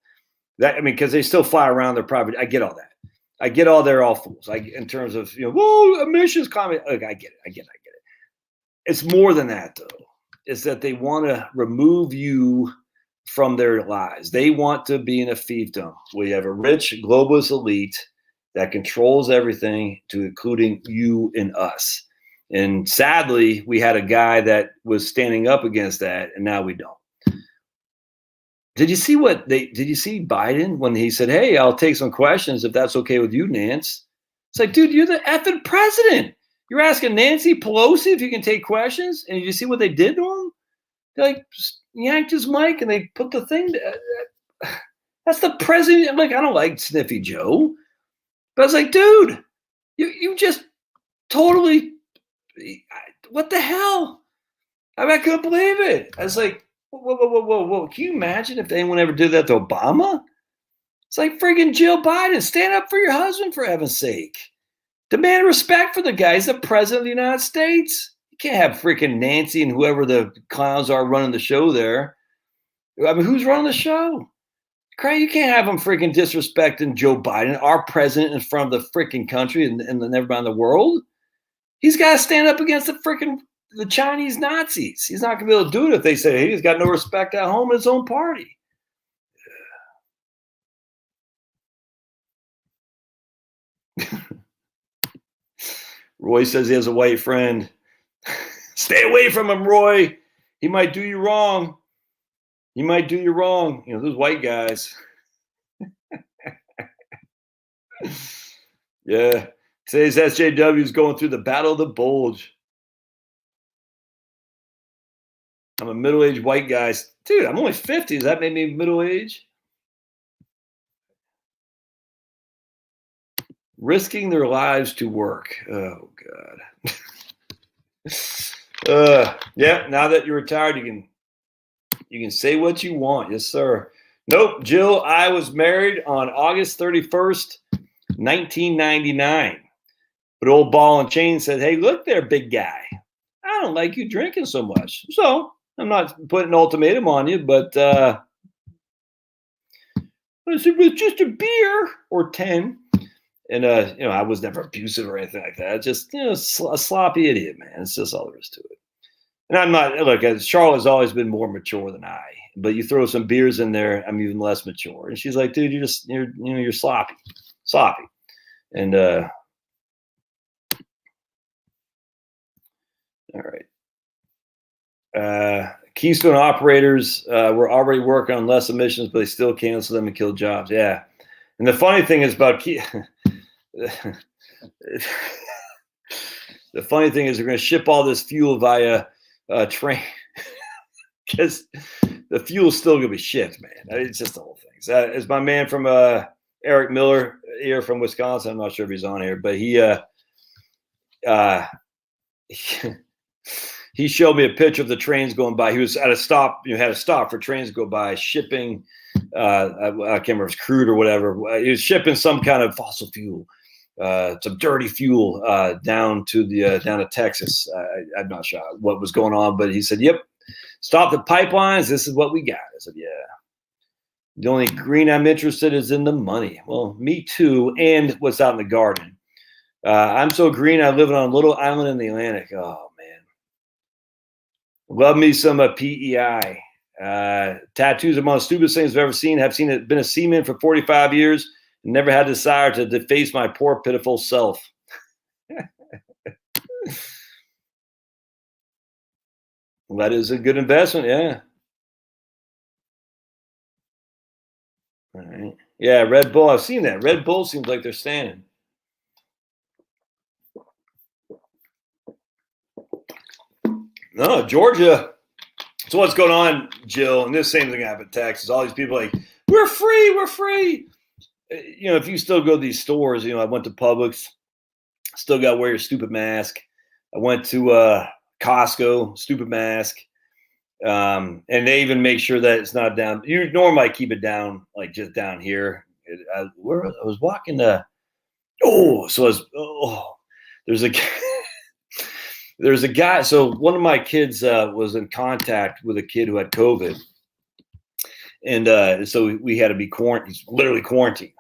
because they still fly around their private. I get all that. I get all they're all fools. In terms of emissions, climate. Look, I get it. It's more than that, though. It's that they want to remove you from their lives. They want to be in a fiefdom. We have a rich globalist elite that controls everything, to including you and us. And sadly, we had a guy that was standing up against that, and now we don't. Did you see Biden when he said, "Hey, I'll take some questions if that's okay with you, Nance"? It's like, dude, you're the effing president. You're asking Nancy Pelosi if you can take questions, and you see what they did to him? They like yanked his mic and they put the thing. That's the president. I'm like, I don't like Sniffy Joe, but I was like, dude, you just totally. What the hell? I couldn't believe it. I was like, whoa. Can you imagine if anyone ever did that to Obama? It's like friggin' Jill Biden. Stand up for your husband, for heaven's sake. Demand respect for the guy. He's the president of the United States. You can't have freaking Nancy and whoever the clowns are running the show there. I mean, who's running the show? Craig, you can't have them freaking disrespecting Joe Biden, our president, in front of the freaking country and never mind the world. He's got to stand up against the Chinese Nazis. He's not going to be able to do it if they say, hey, he's got no respect at home in his own party. Roy says he has a white friend. Stay away from him, Roy. He might do you wrong. Those white guys. Yeah. Today's SJW is going through the battle of the bulge. I'm a middle-aged white guy. Dude, I'm only 50. Does that make me middle-aged? Risking their lives to work. Oh, God. Yeah, now that you're retired, you can say what you want. Yes, sir. Nope, Jill, I was married on August 31st, 1999. But old ball and chain said, hey, look there, big guy. I don't like you drinking so much. So I'm not putting an ultimatum on you, but I said, it's just a beer or 10. And, I was never abusive or anything like that. Just, a sloppy idiot, man. It's just all there is to it. And I'm not, look, Charlotte's always been more mature than I. But you throw some beers in there, I'm even less mature. And she's like, dude, you're sloppy. Sloppy. And, all right. Keystone operators were already working on less emissions, but they still cancel them and kill jobs. Yeah. And the funny thing is about the funny thing is they're going to ship all this fuel via train because the fuel's still going to be shipped, man. It's just the whole thing. So, as my man from Eric Miller here from Wisconsin, I'm not sure if he's on here, but he showed me a picture of the trains going by. He was at a stop, had a stop for trains to go by, shipping. I can't remember if it's crude or whatever. He was shipping some kind of fossil fuel, some dirty fuel down to Texas. I'm not sure what was going on, but he said, "Yep, stop the pipelines. This is what we got." I said, "Yeah." The only green I'm interested is in the money. Well, me too. And what's out in the garden. I'm so green. I live on a little island in the Atlantic. Oh man, Love me some PEI. Tattoos among the stupidest things I've ever seen. Have seen it. Been a seaman for 45 years. And never had desire to deface my poor, pitiful self. Well, that is a good investment. Yeah. All right. Yeah, Red Bull. I've seen that. Red Bull seems like they're standing. No, Georgia. So what's going on, Jill? And this same thing happened in Texas. All these people like, we're free, we're free. You know, if you still go to these stores, you know, I went to Publix, still got to wear your stupid mask. I went to Costco, stupid mask. And they even make sure that it's not down. You normally keep it down, like just down here. I was walking there's a guy. So one of my kids was in contact with a kid who had COVID. And so we had to be quarantined. He's literally quarantined.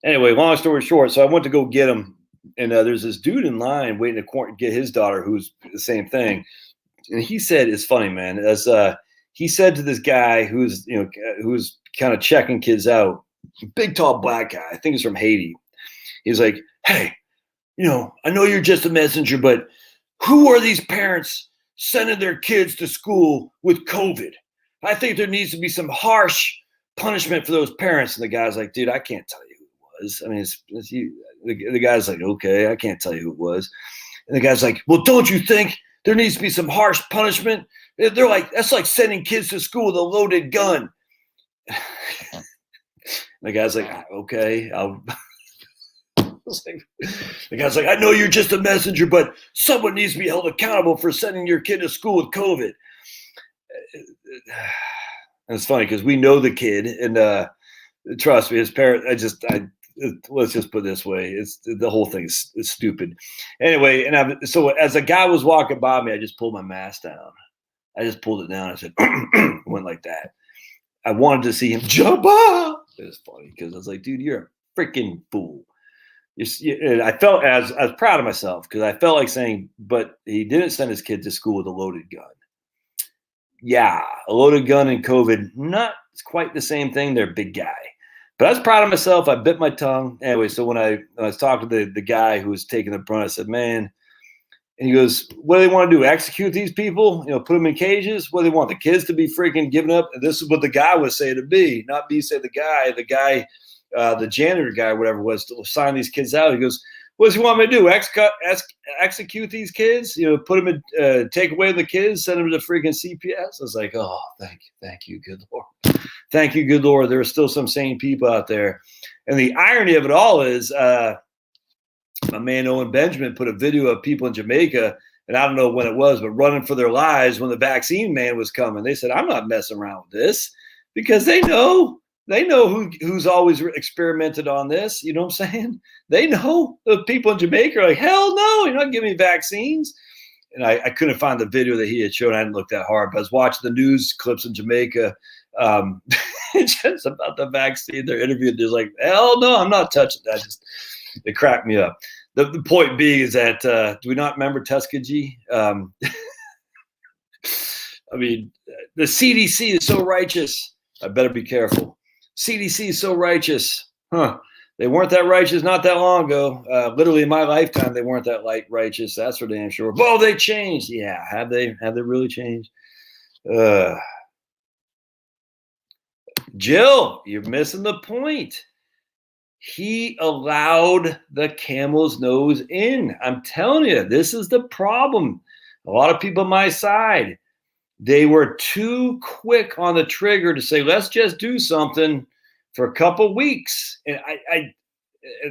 Anyway, long story short, so I went to go get him. And there's this dude in line waiting to get his daughter, who's the same thing. And he said, it's funny, man, as he said to this guy who's kind of checking kids out, big, tall, black guy, I think he's from Haiti. He's like, hey, you know, I know you're just a messenger, but who are these parents sending their kids to school with COVID? I think there needs to be some harsh punishment for those parents. And the guy's like, dude, I can't tell you who it was. I mean, it's you. The guy's like, okay, I can't tell you who it was. And the guy's like, well, don't you think there needs to be some harsh punishment? They're like, that's like sending kids to school with a loaded gun. The guy's like, okay, the guy's like, I know you're just a messenger, but someone needs to be held accountable for sending your kid to school with COVID. And it's funny because we know the kid, and trust me, his parents. Let's just put it this way: it's the whole thing is stupid. Anyway, so as a guy was walking by me, I just pulled my mask down. I just pulled it down. I said, went like that. I wanted to see him jump up. It was funny because I was like, dude, you're a freaking fool. And I felt I was proud of myself because I felt like saying, but he didn't send his kid to school with a loaded gun. Yeah, a loaded gun and COVID, not quite the same thing. They're a big guy. But I was proud of myself. I bit my tongue. Anyway, so when I was talking to the guy who was taking the brunt, I said, man, and he goes, what do they want to do? Execute these people? You know, put them in cages? What do they want? The kids to be freaking given up? And this is what the guy was saying to me, not me say the guy, the janitor guy, whatever it was, to sign these kids out. He goes, what does he want me to do? Execute these kids? You know, put them in, take away the kids, send them to freaking CPS? I was like, oh, thank you, good Lord. Thank you, good Lord. There are still some sane people out there. And the irony of it all is my man Owen Benjamin put a video of people in Jamaica, and I don't know when it was, but running for their lives when the vaccine man was coming. They said, I'm not messing around with this, because they know who's always experimented on this. You know what I'm saying? They know the people in Jamaica are like, hell no, you're not giving me vaccines. And I couldn't find the video that he had shown. I didn't look that hard, but I was watching the news clips in Jamaica just about the vaccine. They're interviewed. They're like, hell no, I'm not touching that. It cracked me up. The point being is that, do we not remember Tuskegee? I mean, the CDC is so righteous. I better be careful. CDC is so righteous. Huh. They weren't that righteous not that long ago. Literally in my lifetime, they weren't that righteous. That's for damn sure. Oh, they changed. Yeah. Have they really changed? Jill, you're missing the point. He allowed the camel's nose in. I'm telling you, this is the problem. A lot of people on my side, they were too quick on the trigger to say, let's just do something for a couple weeks. And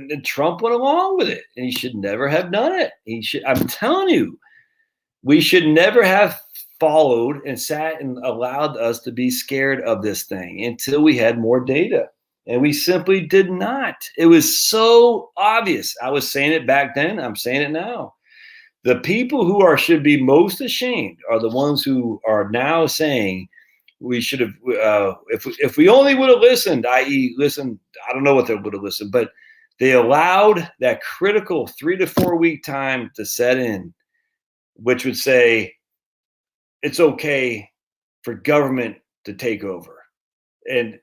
and Trump went along with it, and he should never have done it. I'm telling you, we should never have followed and sat and allowed us to be scared of this thing until we had more data. And we simply did not. It was so obvious. I was saying it back then. I'm saying it now. The people who should be most ashamed are the ones who are now saying we should have, if we only would have listened, i.e. listened, I don't know what they would have listened, but they allowed that critical 3 to 4 week time to set in, which would say, it's okay for government to take over. And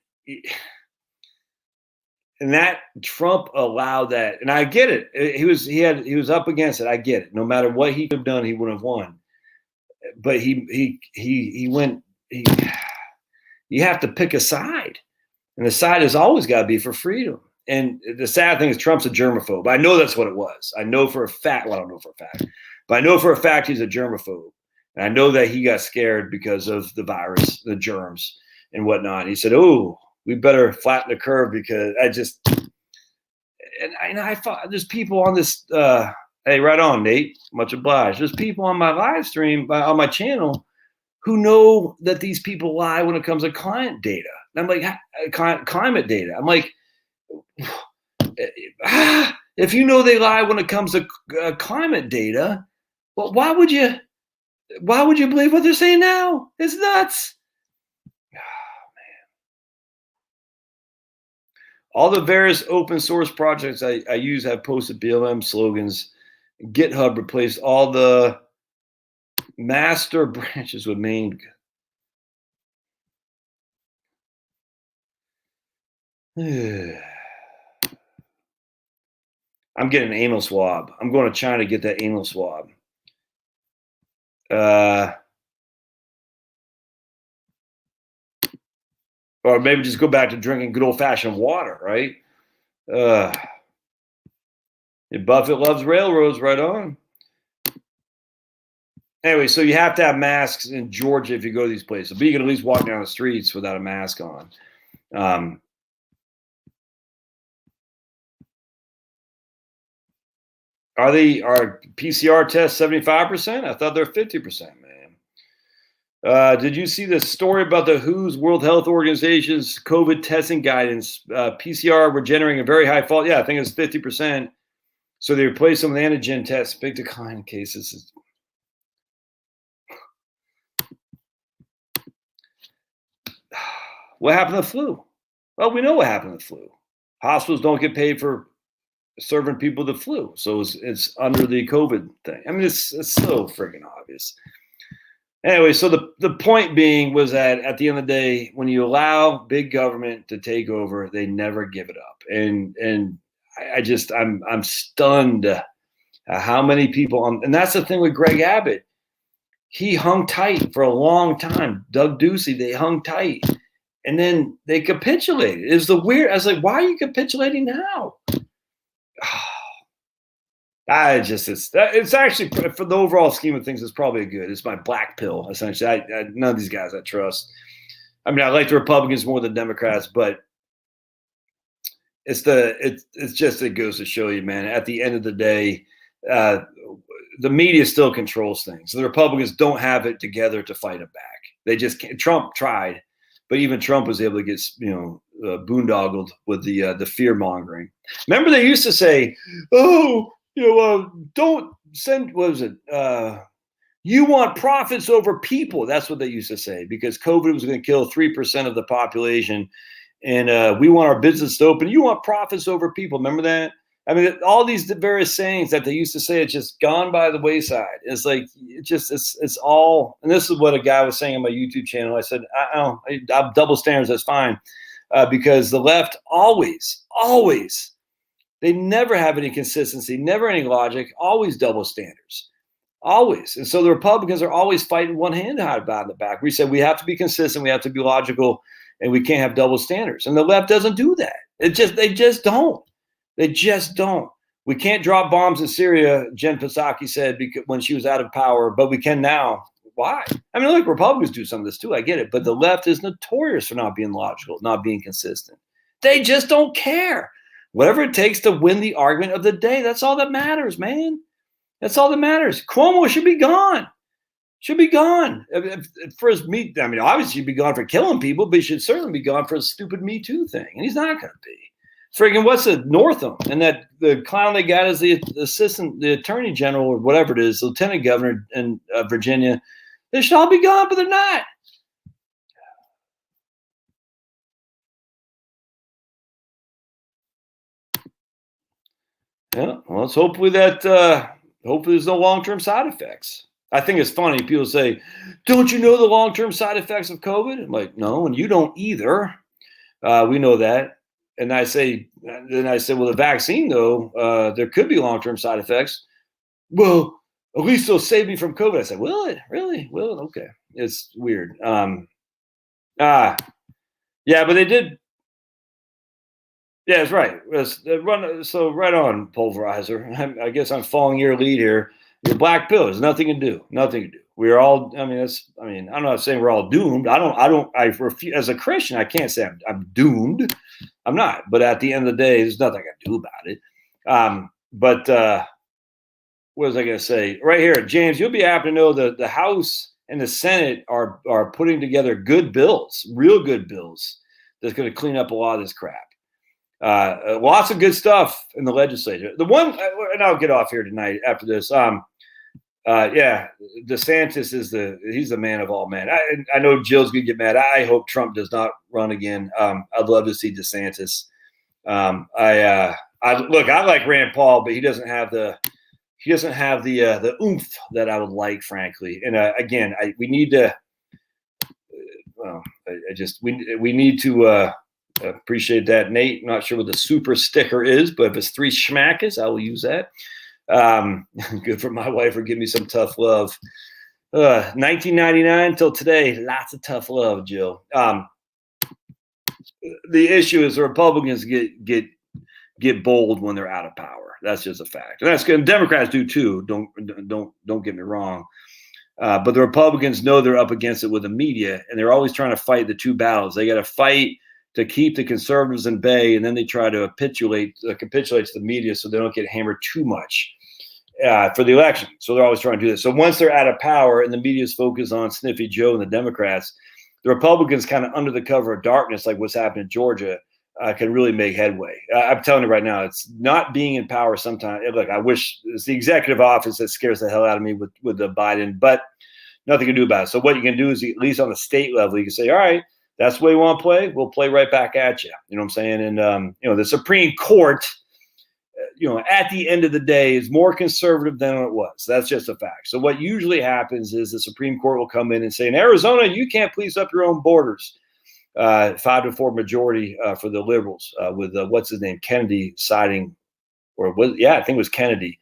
that Trump allowed that. And I get it. He was up against it. I get it. No matter what he could have done, he would have won. But he went, you have to pick a side. And the side has always got to be for freedom. And the sad thing is Trump's a germaphobe. I know that's what it was. I know for a fact. Well, I don't know for a fact. But I know for a fact he's a germaphobe. And I know that he got scared because of the virus, the germs, and whatnot. He said, "Oh, we better flatten the curve because I just." And I thought there's people on this. Hey, right on, Nate. Much obliged. There's people on my live stream on my channel who know that these people lie when it comes to client data. And I'm like, climate data. I'm like, if you know they lie when it comes to climate data, well, why would you believe what they're saying now? It's nuts. Oh, man. All the various open source projects I use have posted BLM slogans. GitHub replaced all the master branches with main. I'm getting an anal swab. I'm going to China to get that anal swab. Or maybe just go back to drinking good old-fashioned water, right? Buffett loves railroads, right on. Anyway, so you have to have masks in Georgia if you go to these places. But you can at least walk down the streets without a mask on. Are PCR tests 75%? I thought they're 50%, man. Did you see the story about the WHO's World Health Organization's COVID testing guidance? PCR were generating a very high fault. Yeah, I think it's 50%. So they replaced them with antigen tests. Big decline in cases. What happened to the flu? Well, we know what happened to the flu. Hospitals don't get paid for serving people the flu. So it's under the COVID thing. I mean, it's so freaking obvious. Anyway, so the point being was that at the end of the day, when you allow big government to take over, they never give it up. And I'm stunned at how many people and that's the thing with Greg Abbott. He hung tight for a long time. Doug Ducey, they hung tight. And then they capitulated. It's the weird. I was like, why are you capitulating now? It's actually, for the overall scheme of things, it's probably good. It's my black pill, essentially. None of these guys I trust. I mean, I like the Republicans more than Democrats, but it's just, it goes to show you, man, at the end of the day, the media still controls things. The Republicans don't have it together to fight it back. They just can't. Trump tried, but even Trump was able to get, boondoggled with the fear mongering. Remember, they used to say, "Oh, don't send." What was it? You want profits over people. That's what they used to say, because COVID was going to kill 3% of the population, and we want our business to open. You want profits over people. Remember that? I mean, all these various sayings that they used to say, it's just gone by the wayside. It's like, it's all, and this is what a guy was saying on my YouTube channel. I said, I'm double standards, that's fine. Because the left always, they never have any consistency, never any logic, always double standards, always. And so the Republicans are always fighting one hand behind the back. We said we have to be consistent, we have to be logical, and we can't have double standards. And the left doesn't do that. They just don't. They just don't. We can't drop bombs in Syria, Jen Psaki said, because when she was out of power, but we can now. Why? I mean, look, Republicans do some of this too. I get it. But the left is notorious for not being logical, not being consistent. They just don't care. Whatever it takes to win the argument of the day, that's all that matters, man. That's all that matters. Cuomo should be gone. Should be gone. For his obviously he'd be gone for killing people, but he should certainly be gone for his stupid Me Too thing. And he's not going to be. Friggin' what's the Northam and that the clown they got as the attorney general or whatever it is, lieutenant governor in Virginia. They should all be gone, but they're not. Yeah, well, let's hopefully there's no long-term side effects. I think it's funny. People say, don't you know the long-term side effects of COVID? I'm like, no, and you don't either. We know that. And I say, well, the vaccine, though, there could be long-term side effects. Well, at least they'll save me from COVID. I said, will it? Really? Will it? Okay. It's weird. Yeah, but they did. Yeah, that's right. So right on, Pulverizer. I guess I'm following your lead here. The black pill has nothing to do. Nothing to do. We're all. I mean, I'm not saying we're all doomed. I refuse. As a Christian, I can't say I'm doomed. I'm not. But at the end of the day, there's nothing I can do about it. But what was I going to say? Right here, James, you'll be happy to know that the House and the Senate are putting together good bills, real good bills that's going to clean up a lot of this crap. Lots of good stuff in the legislature. The one, and I'll get off here tonight after this. Yeah, DeSantis he's the man of all men. I know Jill's gonna get mad. I hope Trump does not run again. I'd love to see DeSantis. I like Rand Paul, but he doesn't have the oomph that I would like, frankly. And again, we need to. Well, we need to. Appreciate that, Nate. Not sure what the super sticker is, but if it's 3 schmackers, I will use that. Good for my wife for giving me some tough love. 1999 till today, lots of tough love, Jill. The issue is the Republicans get bold when they're out of power. That's just a fact, and that's good. Democrats do too. Don't get me wrong. But the Republicans know they're up against it with the media, and they're always trying to fight the two battles. They got to fight to keep the conservatives in bay, and then they try to capitulate to the media so they don't get hammered too much for the election. So they're always trying to do this. So once they're out of power and the media's focused on Sniffy Joe and the Democrats, the Republicans kind of under the cover of darkness, like what's happened in Georgia, can really make headway. I'm telling you right now, it's not being in power sometimes. Look, I wish it's the executive office that scares the hell out of me with the Biden, but nothing to do about it. So what you can do is, at least on the state level, you can say, all right, that's the way you want to play. We'll play right back at you. You know what I'm saying? And, the Supreme Court, at the end of the day is more conservative than it was. That's just a fact. So what usually happens is the Supreme Court will come in and say, in Arizona, you can't police up your own borders. 5-4 majority for the liberals with what's his name, Kennedy siding, I think it was Kennedy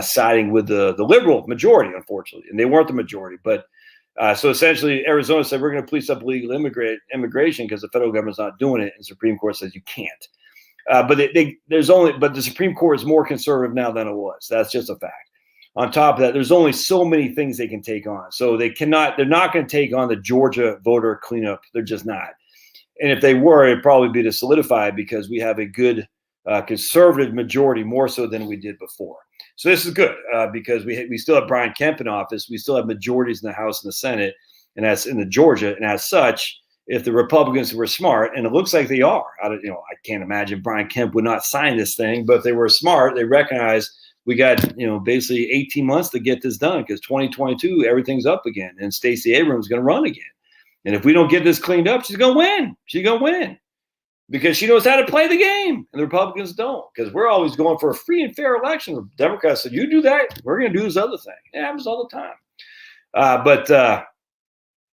siding with the liberal majority, unfortunately. And they weren't the majority, but so essentially, Arizona said, we're going to police up illegal immigration because the federal government's not doing it. And the Supreme Court says you can't. But the Supreme Court is more conservative now than it was. That's just a fact. On top of that, there's only so many things they can take on. So they're not going to take on the Georgia voter cleanup. They're just not. And if they were, it'd probably be to solidify because we have a good conservative majority, more so than we did before. So this is good because we still have Brian Kemp in office. We still have majorities in the House and the Senate, and that's in the Georgia. And as such, if the Republicans were smart, and it looks like they are, I can't imagine Brian Kemp would not sign this thing. But if they were smart, they recognize we got basically 18 months to get this done because 2022 everything's up again, and Stacey Abrams is going to run again. And if we don't get this cleaned up, she's going to win. She's going to win. Because she knows how to play the game, and the Republicans don't. Because we're always going for a free and fair election. The Democrats said, you do that, we're going to do this other thing. It happens all the time. But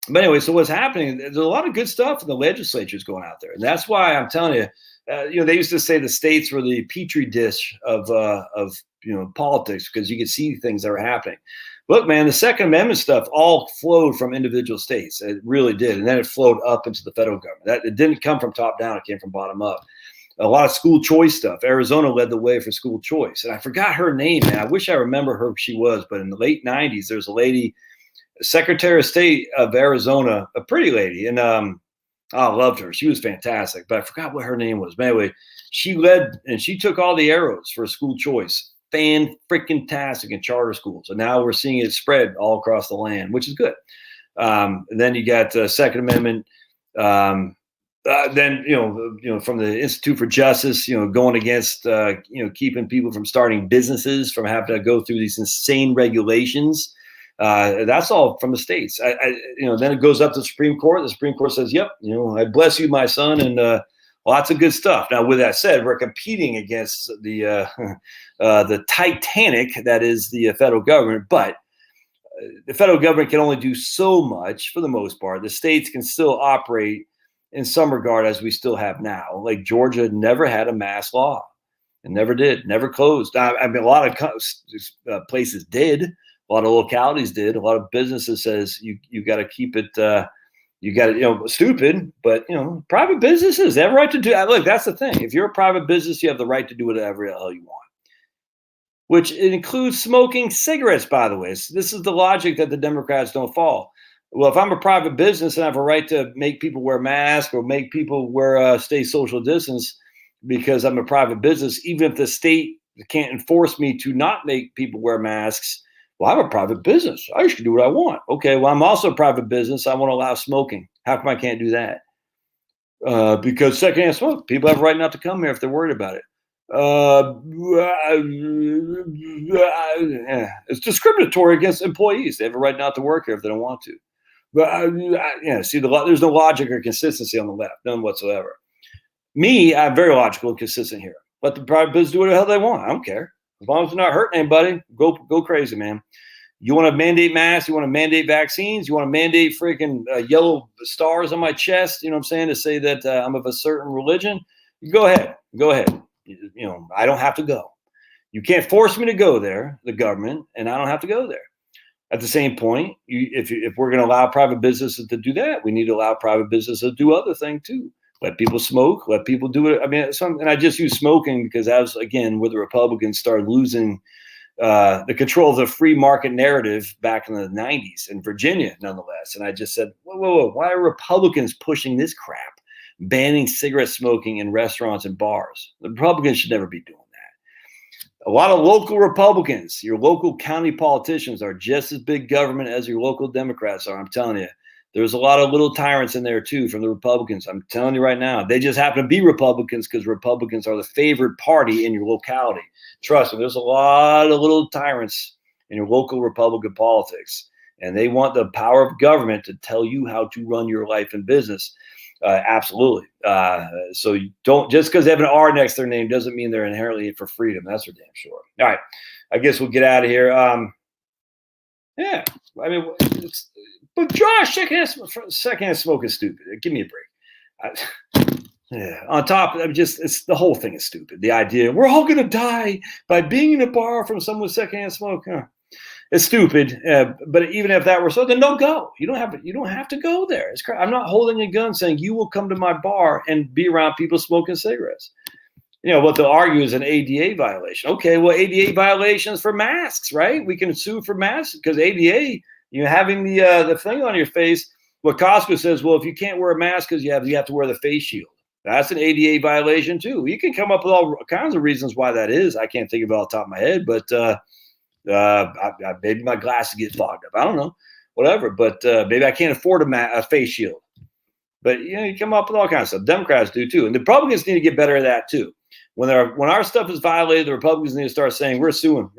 anyway, so what's happening, there's a lot of good stuff in the legislatures going out there. And that's why I'm telling you, they used to say the states were the petri dish of politics because you could see things that are happening. Look, man, the Second Amendment stuff all flowed from individual states. It really did. And then it flowed up into the federal government. It didn't come from top down. It came from bottom up. A lot of school choice stuff. Arizona led the way for school choice. And I forgot her name, man. I wish I remember who she was. But in the late 90s, there was a lady, Secretary of State of Arizona, a pretty lady. And I loved her. She was fantastic. But I forgot what her name was. But anyway, she led and she took all the arrows for school choice. Fan-freaking-tastic in charter schools. And now we're seeing it spread all across the land, which is good. And then you got Second Amendment. Then, from the Institute for Justice, going against, keeping people from starting businesses, from having to go through these insane regulations. That's all from the states. Then it goes up to the Supreme Court. The Supreme Court says, yep, I bless you, my son. And lots of good stuff. Now, with that said, we're competing against the Titanic that is the federal government. But the federal government can only do so much for the most part. The states can still operate in some regard as we still have now. Like Georgia never had a mask law and never did, never closed. I mean, a lot of places did, a lot of localities did, a lot of businesses says you got to keep it, you got to, stupid, but, private businesses, they have a right to do. Look, that's the thing. If you're a private business, you have the right to do whatever the hell you want, which includes smoking cigarettes, by the way. This is the logic that the Democrats don't follow. Well, if I'm a private business and I have a right to make people wear masks or make people stay social distance because I'm a private business, even if the state can't enforce me to not make people wear masks, well, I'm a private business. I should do what I want. Okay, well, I'm also a private business. I want to allow smoking. How come I can't do that? Because secondhand smoke, people have a right not to come here if they're worried about it. It's discriminatory against employees. They have a right not to work here if they don't want to. But there's no logic or consistency on the left, none whatsoever. Me, I'm very logical and consistent here. Let the private business do what the hell they want. I don't care. As long as they're not hurting anybody, go crazy, man. You want to mandate masks? You want to mandate vaccines? You want to mandate freaking yellow stars on my chest? You know what I'm saying? To say that I'm of a certain religion? Go ahead. Go ahead. I don't have to go. You can't force me to go there, the government, and I don't have to go there. At the same point, if we're going to allow private businesses to do that, we need to allow private businesses to do other things too. Let people smoke. Let people do it. I mean, and I just use smoking because that was, again, where the Republicans started losing the control of the free market narrative back in the 90s in Virginia, nonetheless. And I just said, whoa, why are Republicans pushing this crap, banning cigarette smoking in restaurants and bars? The Republicans should never be doing that. A lot of local Republicans, your local county politicians, are just as big government as your local Democrats are. I'm telling you, there's a lot of little tyrants in there too from the Republicans. I'm telling you right now, they just happen to be Republicans because Republicans are the favored party in your locality. Trust me, there's a lot of little tyrants in your local Republican politics, and they want the power of government to tell you how to run your life and business. Absolutely. So you don't, just because they have an R next to their name doesn't mean they're inherently for freedom. That's for damn sure. All right. I guess we'll get out of here. Yeah. I mean, but Josh, secondhand smoke is stupid. Give me a break. Yeah. On top, it's the whole thing is stupid. The idea we're all going to die by being in a bar from someone with secondhand smoke. It's stupid, but even if that were so, then don't go. You don't have to go there. It's I'm not holding a gun saying you will come to my bar and be around people smoking cigarettes. What they'll argue is an ADA violation. Okay, well, ADA violations for masks, right? We can sue for masks because ADA, having the thing on your face. What Costco says, well, if you can't wear a mask because you have to wear the face shield. That's an ADA violation too. You can come up with all kinds of reasons why that is. I can't think of it off the top of my head, but maybe my glasses get fogged up. I don't know, whatever. But maybe I can't afford a face shield. But you come up with all kinds of stuff. Democrats do too, and the Republicans need to get better at that too. When our stuff is violated, the Republicans need to start saying we're suing.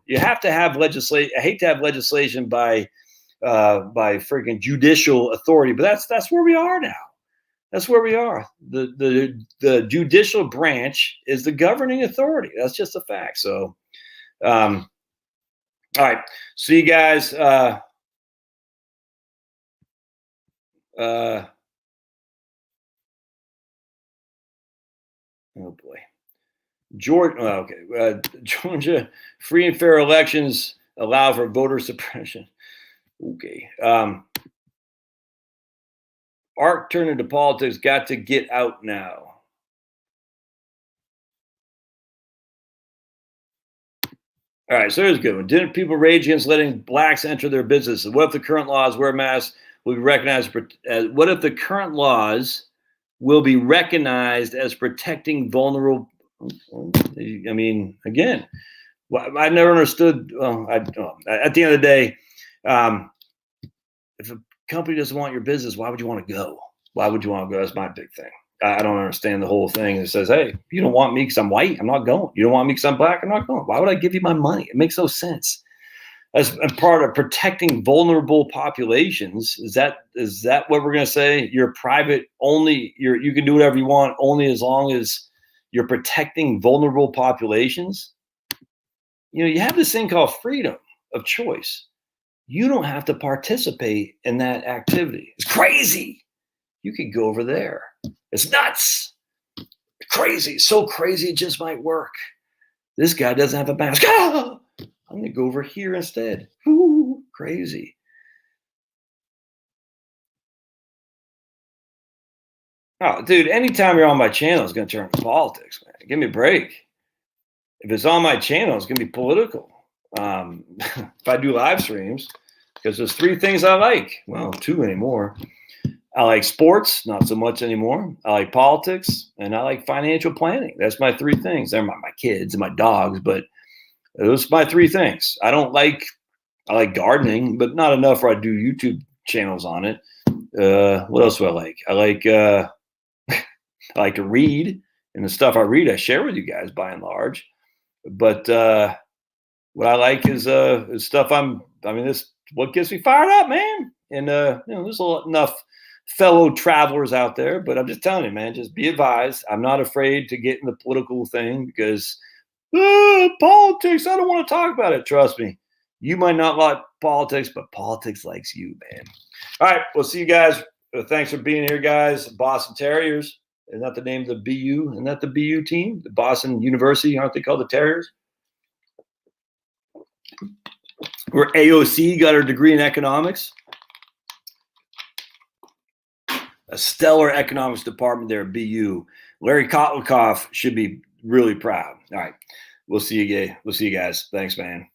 You have to have legislation. I hate to have legislation by freaking judicial authority, but that's where we are now. That's where we are. The judicial branch is the governing authority. That's just a fact. So. All right. See you guys. Oh boy. Georgia, free and fair elections allow for voter suppression. Okay. ARK turned into politics, got to get out now. All right, so here's a good one. Didn't people rage against letting blacks enter their businesses? What if the current laws wear masks will be recognized as what if the current laws will be recognized as protecting vulnerable? I mean, again, I never understood. At the end of the day, if a company doesn't want your business, why would you want to go? Why would you want to go? That's my big thing. I don't understand the whole thing. It says, hey, you don't want me because I'm white, I'm not going. You don't want me because I'm black, I'm not going. Why would I give you my money? It makes no sense. As a part of protecting vulnerable populations, is that what we're going to say? You're private only. You can do whatever you want only as long as you're protecting vulnerable populations. You have this thing called freedom of choice. you don't have to participate in that activity. It's crazy. You could go over there. It's nuts. Crazy. So crazy it just might work. This guy doesn't have a mask. Ah! I'm going to go over here instead. Ooh, crazy. Oh, dude, anytime you're on my channel, it's going to turn into politics, man. Give me a break. If it's on my channel, it's going to be political. If I do live streams, because there's 3 things I like. Well, 2 anymore. I like sports, not so much anymore. I like politics, and I like financial planning. That's my 3 things. They're my kids and my dogs, but those are my 3 things. I like gardening, but not enough where I do YouTube channels on it. What else do I like? I like to read, and the stuff I read, I share with you guys by and large. But what I like is stuff this what gets me fired up, man. And there's enough fellow travelers out there, but I'm just telling you, man, just be advised. I'm not afraid to get in the political thing because politics, I don't want to talk about it. Trust me. You might not like politics, but politics likes you, man. All right, we'll see you guys. Thanks for being here, guys. Boston Terriers. Isn't that the name of the BU? Isn't that the BU team? The Boston University, aren't they called the Terriers? Where AOC got her degree in economics. A stellar economics department there at BU. Larry Kotlikoff should be really proud. All right. We'll see you guys. Thanks, man.